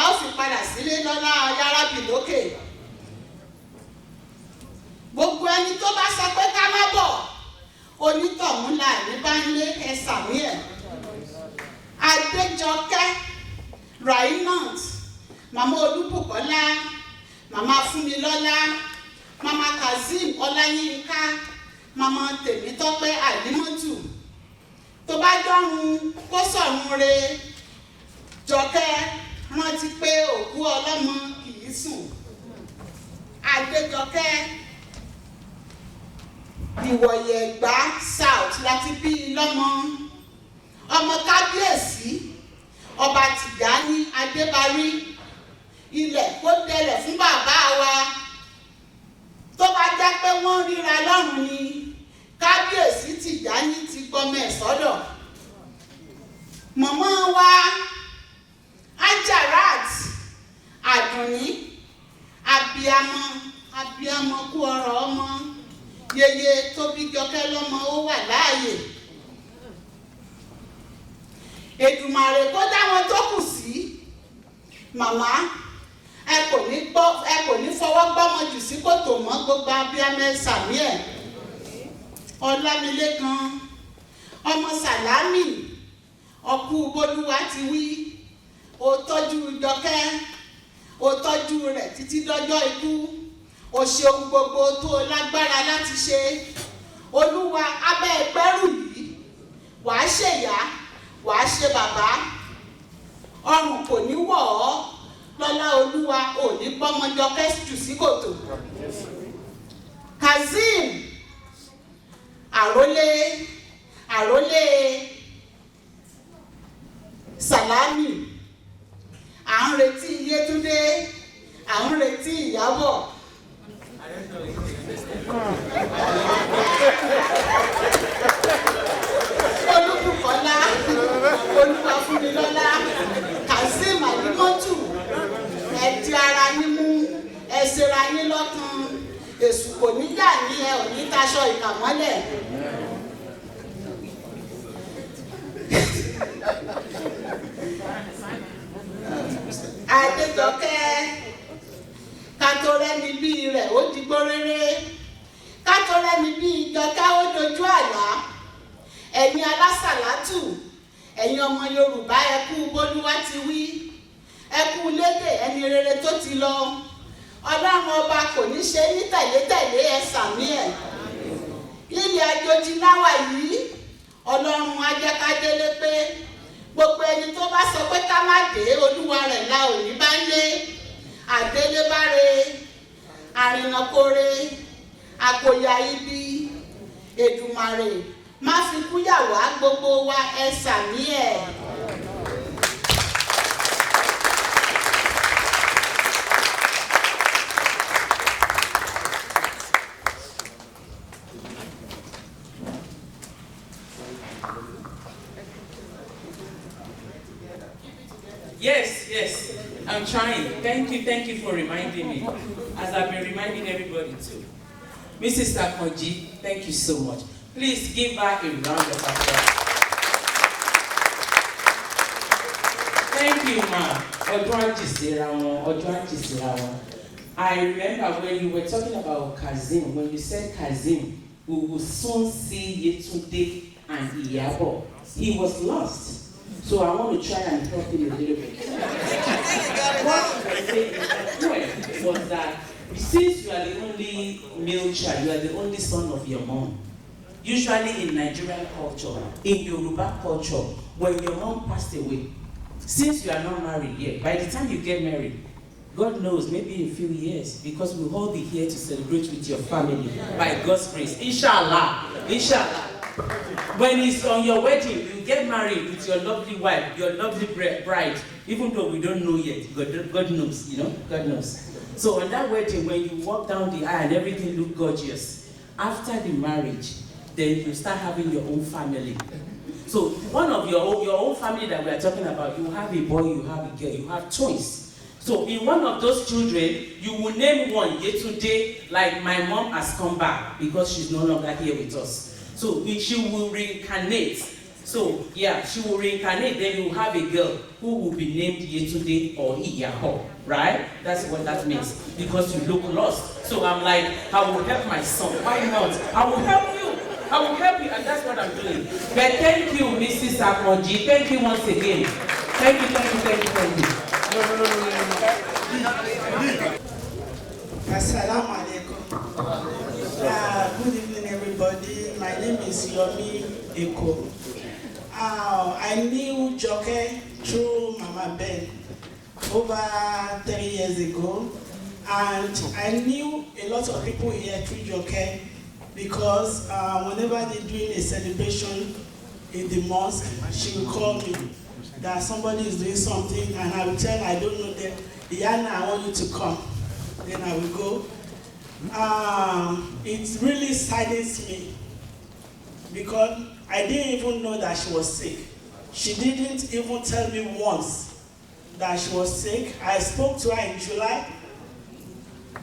ó fi padà sílé lọ́lá yárábì lókè gbogbo ẹni tó bá sọ pé ká má bọ̀ onítọ̀hún là ní bá ń lé ẹsà mí ẹ̀ Adéjọkẹ́ Rainant Màmá Olúbùkọ́lá Màmá Fúnmilọ́lá Màmá Kazeem Ọláyínká Màmá Tèmítọ́pẹ́ Àlímọ́tù tó bá dọ́run kó sọ̀run re Jọkẹ́ rántí pé òkú ọlọ́mọ kìí sùn Adéjọkẹ́ Ìwòyè Ẹ̀gbá South láti bí lọ́mọ ọmọ kábíyèsí ọba Tìjání Adébárí ilẹ̀ kó dẹlẹ̀ fún bàbá wa tó bá jẹ́ pé wọ́n ríra lọ́rùn ni kábíyèsí Tìjání ti gbọmọ ẹ̀ sọ́dọ̀ mọ̀mọ́ wa Ajarat Àdùnní abiyamọ kú ọ̀rọ̀ ọmọ yeye tó bí Jọkẹ́ lọ́mọ ó wà láàyè Èdùmàrè kó dá wọn tó kù sí màmá ẹ kò ní fọwọ́ gbọ́mọ jù sí kòtò mọ́ gbogbo abiyamọ sàmí ẹ̀ Ọlámilékan ọmọ Sàlámì ọkú bólúwa ti wí ó tọ́jú Jọkẹ́ ó tọ́jú rẹ̀ títí dọ́jọ́ ikú ó ṣe ohun gbogbo tó lágbára láti ṣe Olúwa abẹ́ ẹgbẹ́rù yìí wàá ṣèyá wàá ṣe bàbá ọrùn kò ní wọ̀ ọ́ lọ́lá Olúwa ò ní gbọ́mọ Jọkẹ́ jù sí kòtò Kazeem àrólé Sàlámì à ń retí Yétúndé à ń retí Ìyábọ̀ Olúbùkọ́lá Olúwafúnmilọ́lá Kazeem Àlímọ́tù ẹ di ara yín mú ẹ ṣera yín lọ́kàn èṣù kò ní yà ní ẹ ò ní taṣọ ìkàmọ́lẹ̀. Adéjọkẹ́ kátó rẹ́ni bíi rẹ̀ ó digbó rere kátó rẹ́ni bíi Jọkẹ́ ó dojú àlá ẹ̀yin alásàlátù ẹ̀yin ọmọ Yorùbá ẹ kú bólúwa ti wí ẹ kú lédè ẹni rere tó ti lọ Ọlọ́run ọba kò ní ṣe ní tẹ̀lé ẹ sàmí ẹ̀ ilẹ̀ àjòjì láwà yìí Ọlọ́run á jẹ́ ká délé pé gbogbo ẹni tó bá sọ pé ká má dé Olúwa rẹ̀ la ò ní bá lé àdélébáre àrìnàkóre àkòyà ibi Èdùmàrè má fi kúyà wá gbogbo wa ẹ sàmí ẹ̀. Yes, I'm trying. Thank you for reminding me, as I've been reminding everybody too. Mrs. Sakonji, thank you so much. Please give her a round of applause. Thank you, ma. I remember when you were talking about Kazeem, when you said Kazeem, we will soon see Yetunde and Iyabo. He was lost. So I want to try and help him a little bit. What I was saying in that point was that since you are the only male child, you are the only son of your mom. Usually in Nigerian culture, in Yoruba culture, when your mom passed away, since you are not married yet, by the time you get married, God knows, maybe in a few years, because we'll all be here to celebrate with your family by God's grace. Inshallah. Inshallah. When it's on your wedding, you get married with your lovely wife, your lovely bride, even though we don't know yet. God knows, you know, God knows. So on that wedding, when you walk down the aisle and everything look gorgeous, after the marriage, then you start having your own family. So one of your own family that we are talking about, you have a boy, you have a girl, you have twins. So in one of those children, you will name one Yetunde, like my mom has come back because she's no longer here with us. So she will reincarnate. So yeah, she will reincarnate, then you have a girl who will be named Yetunde or Iyaho, right? That's what that means, because you look lost. So I'm like, I will help my son, why not? I will help you. I will help you, and that's what I'm doing. But thank you, Mrs. Akonji. Thank you once again. Thank you, thank you, thank you, thank you. Assalamu alaikum. Good evening, everybody. My name is Yomi Eko. I knew Joke through Mama Ben over 3 years ago, and I knew a lot of people here through Joke because whenever they're doing a celebration in the mosque, she will call me that somebody is doing something, and I will tell her I don't know them. Yana, I want you to come. Then I will go. It really saddens me because I didn't even know that she was sick. She didn't even tell me once that she was sick. I spoke to her in July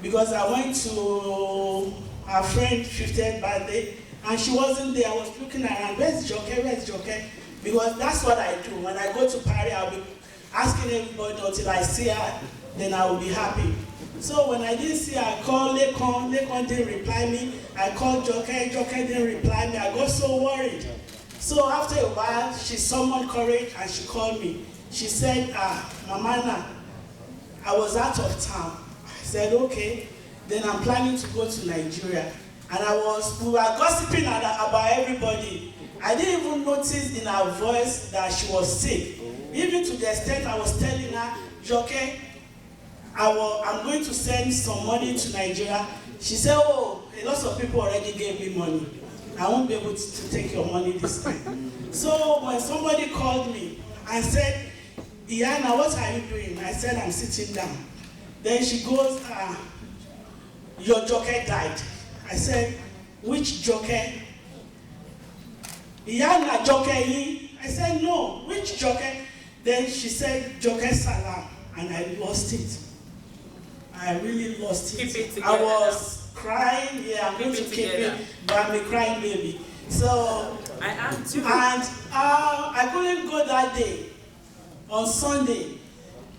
because I went to her friend's 50th birthday and she wasn't there. I was looking around, where's Joke, where's Joke? Because that's what I do. When I go to Paris, I'll be asking everybody until I see her, then I will be happy. So when I didn't see her, I called Lekon, Lekon didn't reply me. I called Joke, Joke didn't reply me. I got so worried. So after a while, she summoned courage and she called me. She said, Mamana, I was out of town. I said, okay. Then I'm planning to go to Nigeria. And we were gossiping about everybody. I didn't even notice in her voice that she was sick. Even to the extent I was telling her, Joke, I'm going to send some money to Nigeria. She said, oh, a lot of people already gave me money. I won't be able to take your money this time. So when somebody called me and said, Iyana, what are you doing? I said, I'm sitting down. Then she goes, your Joke died. I said, which Joke? Iyana Joke. I said, no, which Joke? Then she said, Joke Salaam, and I lost it. I really lost it. I was crying, yeah, I'm going to keep it, but I'm a crying baby. So, I am too. And I couldn't go that day, on Sunday,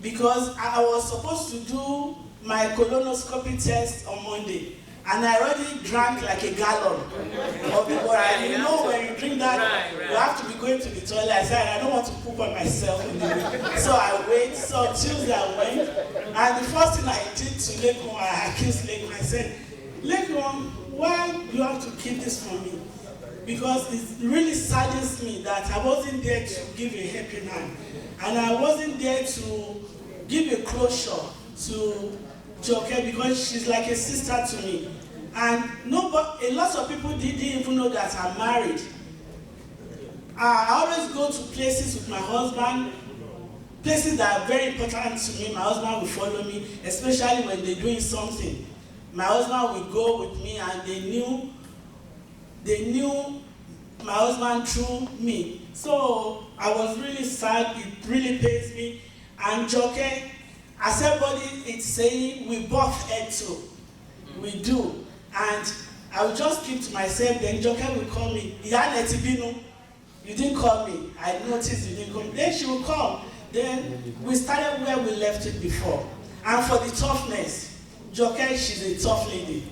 because I was supposed to do my colonoscopy test on Monday. And I already drank like a gallon of the water. And you know when you drink that, you have to be going to the toilet. I said, I don't want to poop on myself in the week. So I wait. So Tuesday I went. And the first thing I did to Lekon, I accused Lekon. I said, Lekon, why do you have to keep this from me? Because it really saddens me that I wasn't there to give a helping hand. And I wasn't there to give a closure to Joke because she's like a sister to me. And a lot of people didn't even know that I'm married. I always go to places with my husband, places that are very important to me. My husband will follow me, especially when they're doing something. My husband will go with me, and they knew my husband through me. So I was really sad. It really pains me. And Joke, as everybody is saying, we both head to. We do. And I will just keep to myself, then Joke will call me. Iyana Etibinu, you didn't call me. I noticed you didn't call me. Then she will come. Then we started where we left it before. And for the toughness, Joke, she's a tough lady.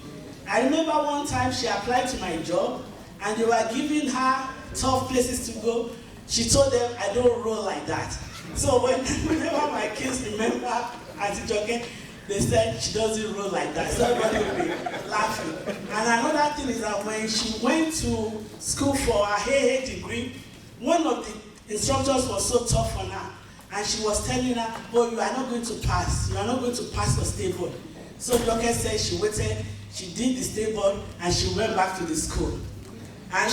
I remember one time she applied to my job, and they were giving her tough places to go. She told them, I don't roll like that. So whenever my kids remember Auntie Joke, they said she doesn't roll like that. So everybody will be laughing. And another thing is that when she went to school for her AA degree, one of the instructors was so tough on her. And she was telling her, oh, you are not going to pass. You are not going to pass the state board. So Joke said she waited, she did the state board, and she went back to the school. And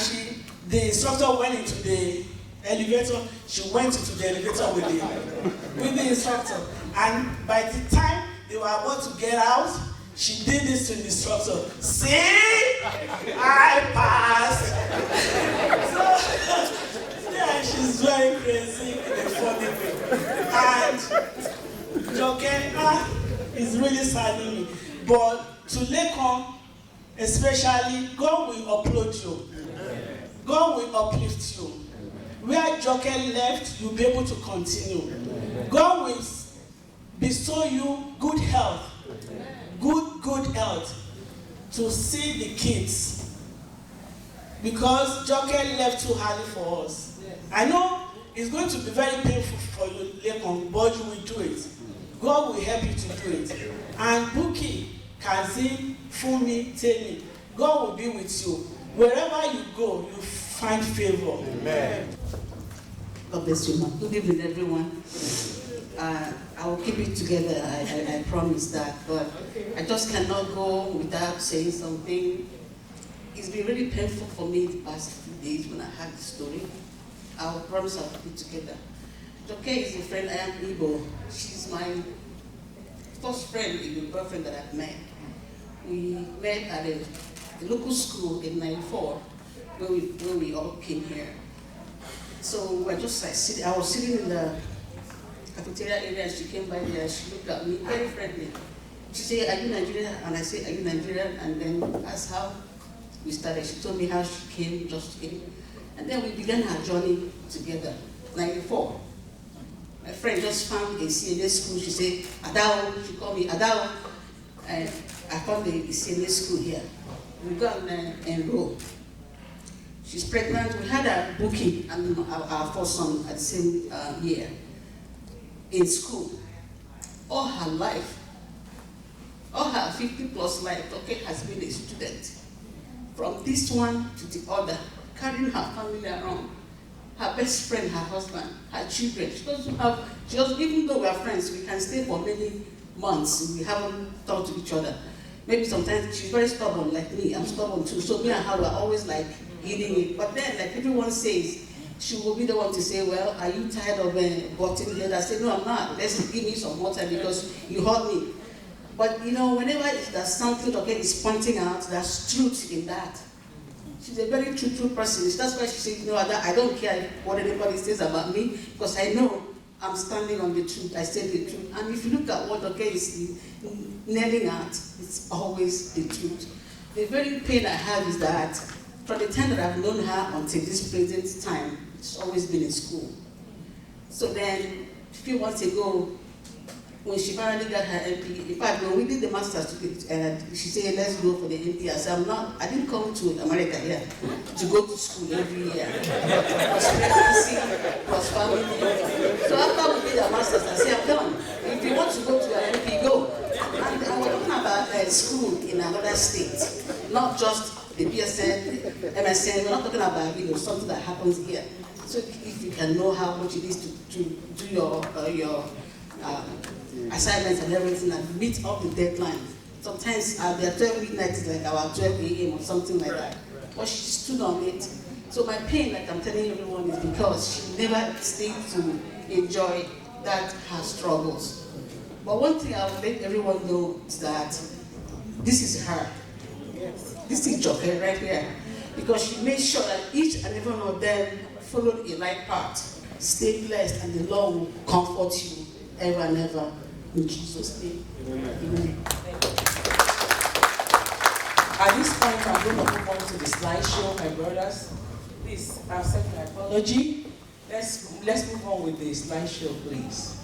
the instructor went into the elevator, she went into the elevator with the instructor. And by the time they were about to get out, she did this to the instructor. See? I passed. So, yeah, she's very crazy in a funny way. And Joke is really saddening me. But to Lekon, especially, God will upload you. God will uplift you. Where Joke left, you'll be able to continue. God will bestow you good health. Good health to see the kids. Because Joke left too early for us. I know it's going to be very painful for you, Lekon, but you will do it. God will help you to do it. And Buki, Kazim, Fumi, Temi, God will be with you. Wherever you go, you find favor. Amen. God bless you, ma. Good evening, everyone. I will keep it together, I promise that. But I just cannot go without saying something. It's been really painful for me the past few days when I heard the story. I will promise I'll keep it together. Joke is a friend, I am Igbo. She's my first friend, Igbo girlfriend that I've met. We met at a local school in '94 when we all came here. So we were just like sitting, I was sitting in the cafeteria area and she came by there and she looked at me very friendly. She said, are you Nigerian? And I said, are you Nigerian? And then that's how we started. She told me how she just came. And then we began our journey together, '94. My friend just found a CNA school. She said, Adao, she called me Adao. And I found the CNA school here. We got enrolled. She's pregnant. We had a booking and our first son at the same year in school. All her life, all her 50+ life, Joke has been a student. From this one to the other, carrying her family around. Her best friend, her husband, her children. She doesn't have, even though we are friends, we can stay for many months. We haven't talked to each other. Maybe sometimes she's very stubborn like me. I'm stubborn too. So me and her are always like eating it. But then, like everyone says, she will be the one to say, well, are you tired of butting head? I say, no, I'm not. Let's give me some water because you hurt me. But you know, whenever there's something Joke is pointing out, there's truth in that. She's a very truthful person. That's why she said, no, I don't care what anybody says about me because I know I'm standing on the truth. I say the truth. And if you look at what Joke is nailing at, it's always the truth. The very pain I have is that from the time that I've known her until this present time, it's always been in school. So then, a few months ago, when she finally got her MP, in fact, when we did the master's, she said, let's go for the MP. I said, I didn't come to America here to go to school every year. Plus pregnancy, plus family. So after we did the master's, I said, I'm done. If you want to go to your MP, go. And we're talking about school in another state, not just the BSN, MSN, we're not talking about something that happens here. So if you can know how much it is to do your assignments and everything and meet up the deadline. Sometimes their 12 midnight is like our 12 a.m. or something like that. But she stood on it. So my pain, like I'm telling everyone, is because she never stayed to enjoy that her struggles. But one thing I will let everyone know is that this is her. This is Joke right here. Because she made sure that each and every one of them followed a right path. Stay blessed and the Lord will comfort you ever and ever. In Jesus' name. Amen. At this point, I'm going to move on to the slideshow, my brothers. Please accept my apology. Let's move on with the slideshow, please.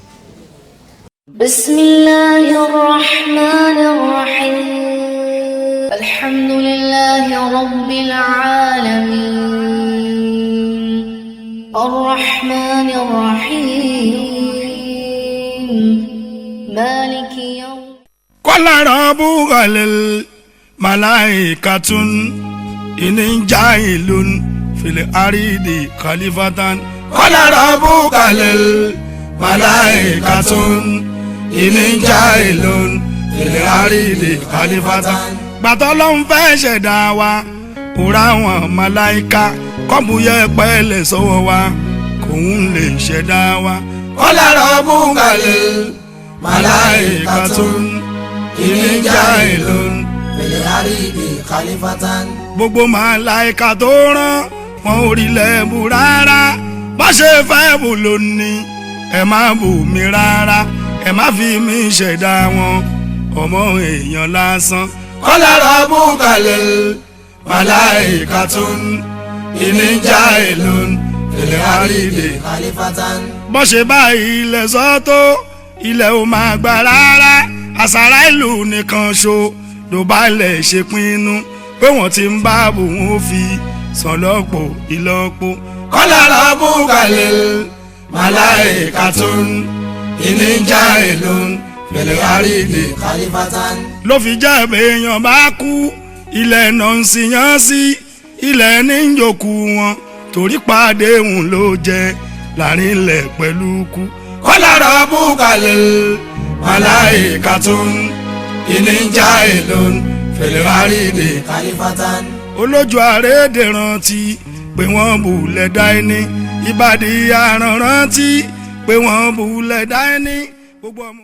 بسم الله الرحمن الرحيم الحمد لله رب العالمين الرحمن الرحيم مالك يوم قال ربك للملائكة إني جاعل في الأرض خليفة قال ربك للملائكة إني جاعل في الأرض خليفة gbàtọ́ ló ń fẹ́ ṣẹ̀dá wa òrà àwọn màláíkà kọ́bùyẹ pẹ́lẹ̀ sọ́wọ́ wa kòun lè ṣẹ̀dá wa. qala rabbuka lil malaikatun inni ja'ilun fil ardi khalifatan. gbogbo màláíkà tó rán wọn ò rí lẹ́bù rárá bá ṣe fẹ́ bù lónìí ẹ má bù mí rárá ẹ má fi mí ṣẹ̀dá wọn ọmọ èèyàn lásán. qala rabbuka lil malaikatun inni ja'ilun fil ardi khalifatan. bó ṣe bá ilẹ̀ sọ́tò ilẹ̀ ò máa gbà rárá àṣàrà ìlú nìkan ṣo ló bá lẹ̀ ṣe pinnu pé wọ́n ti ń bá bòun ó fi san lọ́pọ̀ ìlọ́po. qala rabbuka lil malaikatun inni ja'ilun fil ardi khalifatan. ló fi jẹ́ èèyàn bá kú ilẹ̀ náà ń sìyàn sí ilẹ̀ ní ìjòkú wọn torí pàdé òun ló jẹ láàrin ilẹ̀ pẹ̀lú kú. qala rabbuka lil malaikatun inni ja'ilun fil ardi khalifatan. olójú àrédè rántí pé wọ́n bulẹ̀ dá ẹni ìbàdí àràn rántí pé wọ́n bulẹ̀ dá ẹni gbogbo ọmọ.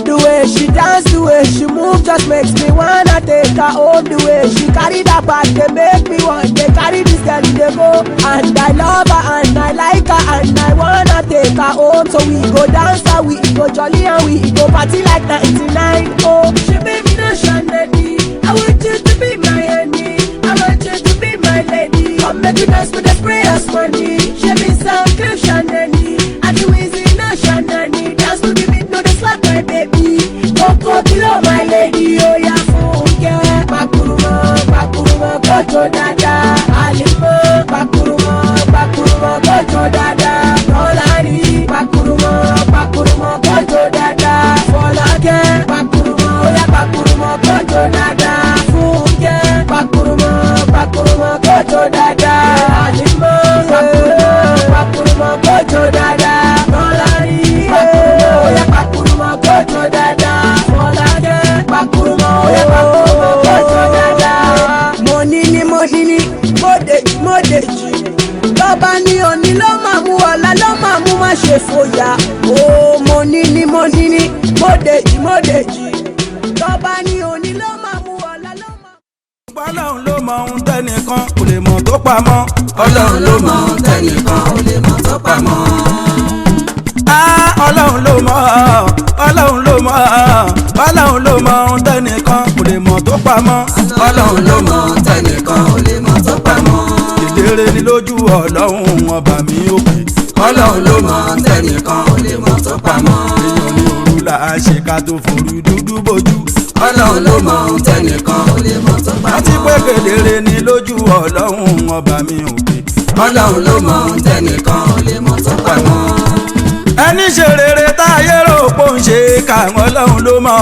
The way she dance, the way she move, just makes me wanna take her home. The way she carry that bag, they make me want to carry this girl in the go. And I love her and I like her and I wanna take her home. So we go dance and we go jolly and we go party like 99. Oh, she made me no shandy. I want you to be my honey. I want you to be my lady. Come make me dance with the prayers money. She be some clean shandy. I do easy no shandy. Dance to the beat, no the slap my baby. Go below my lady. Oh yeah, funke. Bakuruma, bakuruma, gojo dada. Alimo, bakuruma, bakuruma, gojo dada. Rolani, bakuruma, bakuruma, gojo dada. Folake, bakuruma, oh yeah, bakuruma, gojo dada. Funke, bakuruma, bakuruma, gojo dada. Alimo, bakuruma, bakuruma, gojo dada. Rolani, bakuruma, oh yeah, bakuruma, gojo dada. Folake, bakuruma, oh yeah, bakuruma, gojo dada. Money ni mọ́dèjì lọ́ba ní òní ló máa mú ọ̀la ló máa mú má ṣe fòyà. Ó money ni mọ́dèjì lọ́ba ní òní ló máa mú ọ̀la ló máa. ọlọ́run ló mọ ohun tẹ́nìkan kò lè mọ̀ tó pamọ́. ọlọ́run ló mọ ohun tẹ́nìkan kò lè mọ̀ tó pamọ́. ọlọ́run ló mọ̀ ọlọ́run ló mọ̀ ọlọ́run ló mọ ohun tẹ́nìkan kò lè mọ̀ tó pamọ́. ọlọ́run ló mọ ohun tẹ́nìkan kò lè mọ̀ tó pamọ́. kedere ni lójú ọlọ́run ọba mi òkè. ọlọ́run ló mọ ohun tẹ́nìkan kò lè mọ̀ tó pamọ́. èèyàn ní òru là á ṣe ká tó forú dúdú bójú. ọlọ́run ló mọ ohun tẹ́nìkan kò lè mọ̀ tó pamọ́. àti pé kedere ni lójú ọlọ́run ọba mi òkè. ọlọ́run ló mọ ohun tẹ́nìkan kò lè mọ̀ tó pamọ́. ẹni ṣe rere táyé rò pò ń ṣe káwọn ọlọ́run ló mọ̀.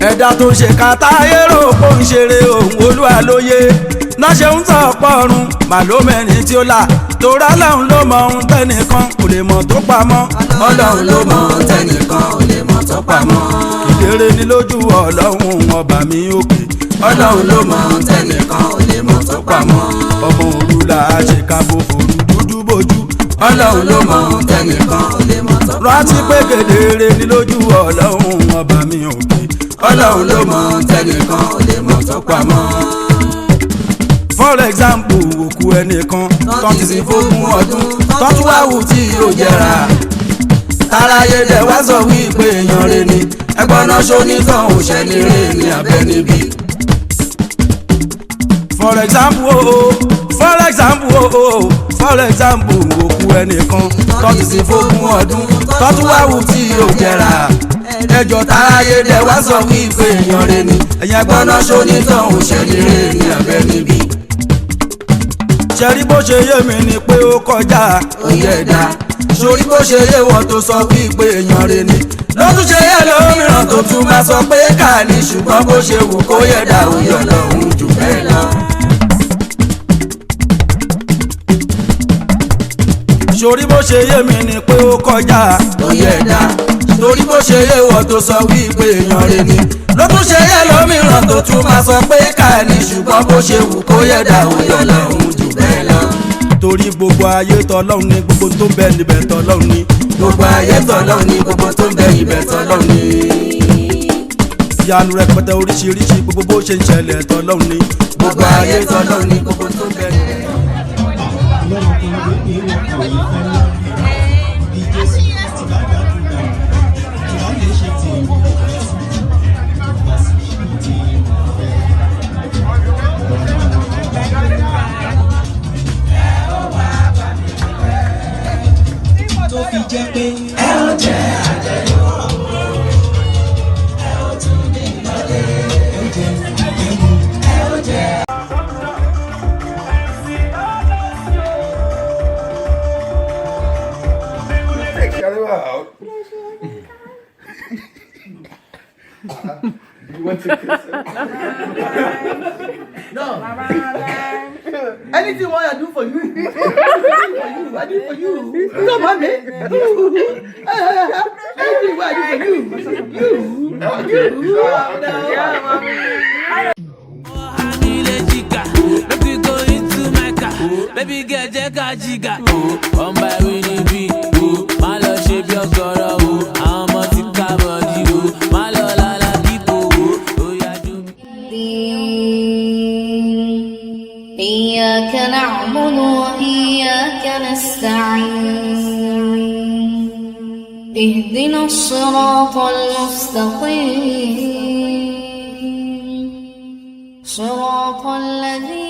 ẹ̀dá tó ṣe ká táyé rò pò ń ṣeré òun olúwa lóye náà ṣe ń tọ̀ pọ̀run màlúmẹ́rin tí ó là torá lọ́run ló mọ ohun tẹ́nìkan kò lè mọ̀ tó pamọ́. ọlọ́run ló mọ ohun tẹ́nìkan kò lè mọ̀ tó pamọ́. kedere ni lójú ọlọ́run ọba mi òkè. ọlọ́run ló mọ ohun tẹ́nìkan kò lè mọ̀ tó pamọ́. ọmọ òru là á ṣe ká bó forú dúdú bójú. ọlọ́run ló mọ ohun tẹ́nìkan kò lè mọ̀ tó pamọ́. rántí pé kedere ni lójú ọlọ́run ọba mi òkè. ọlọ́run ló mọ ohun tẹ́nìkan kò lè mọ̀ tó pamọ́. for example òkú ẹnìkan tán ti sin fógún ọdún tán tún wá wù tí yóò jẹrà. táráyé dẹ̀ wá sọ wípé èèyàn rẹ̀ ni ẹgbọ́n náà ṣó nítàn òṣèlú rẹ̀ ní abẹ́ níbí. for example for example òkú ẹnìkan tọ́tù sí fógún ọdún tọ́tù wá wù tí yóò jẹrà ẹjọ́ táráyé dẹ̀ wá sọ wípé èèyàn rẹ̀ ni ẹ̀yìn ẹgbọ́n náà ṣonítàn òṣèlú rẹ̀ ní abẹ́ níbí. ṣẹ́rí bó ṣe yé mi ni pé ó kọjá òye ẹ̀dá sórí bó ṣe yé wọn tó sọ wípé èèyàn rẹ̀ ni ló tún ṣe yẹ lómìíràn tó tún máa sọ pé ká ní ṣùgbọ́n bó ṣe wù kó yẹ dà òye ọlọ́run jù bẹ́ẹ̀ lọ. sórí bó ṣe yé mi ni pé ó kọjá òye ẹ̀dá torí bó ṣe yé wọ́n tó sọ wípé èèyàn rẹ̀ ni ló tún ṣe yẹ lómìíràn tó tún máa sọ pé ká ní ṣùgbọ́n bó ṣe wù kó yẹ dà òye ọlọ́run jù bẹ́ẹ̀ lọ. torí gbogbo ayé tọlọ́run ni gbogbo tó ń bẹ níbẹ̀ tọlọ́run ni gbogbo ayé tọlọ́run ni gbogbo tó ń bẹ níbẹ̀ tọlọ́run ni. ìyanu rẹpẹtẹ oríṣiríṣi gbogbo bó ṣe ń ṣẹlẹ̀ tọlọ́run ni gbogbo ayé tọlọ́run ni gbogbo tó ń bẹ níbẹ̀. tó fi jẹ́ pé ẹ ó jẹ́ àjẹyọ̀ ẹ ó tún ní ìlọlẹ̀ ẹ ó jẹ́ àjẹyọ̀ ẹ ó jẹ́. Shout him out. You want to kiss him? No. Anything what I do for you, I do for you. No, mommy. Anything what I do for you, baby girl, check out Jiga. One by Winnie B. My love shape your girl. I'm a tika body. My love la la people. Oh yeah, do. إياك نعبد وإياك نستعين اهدنا الصراط المستقيم صراط الذين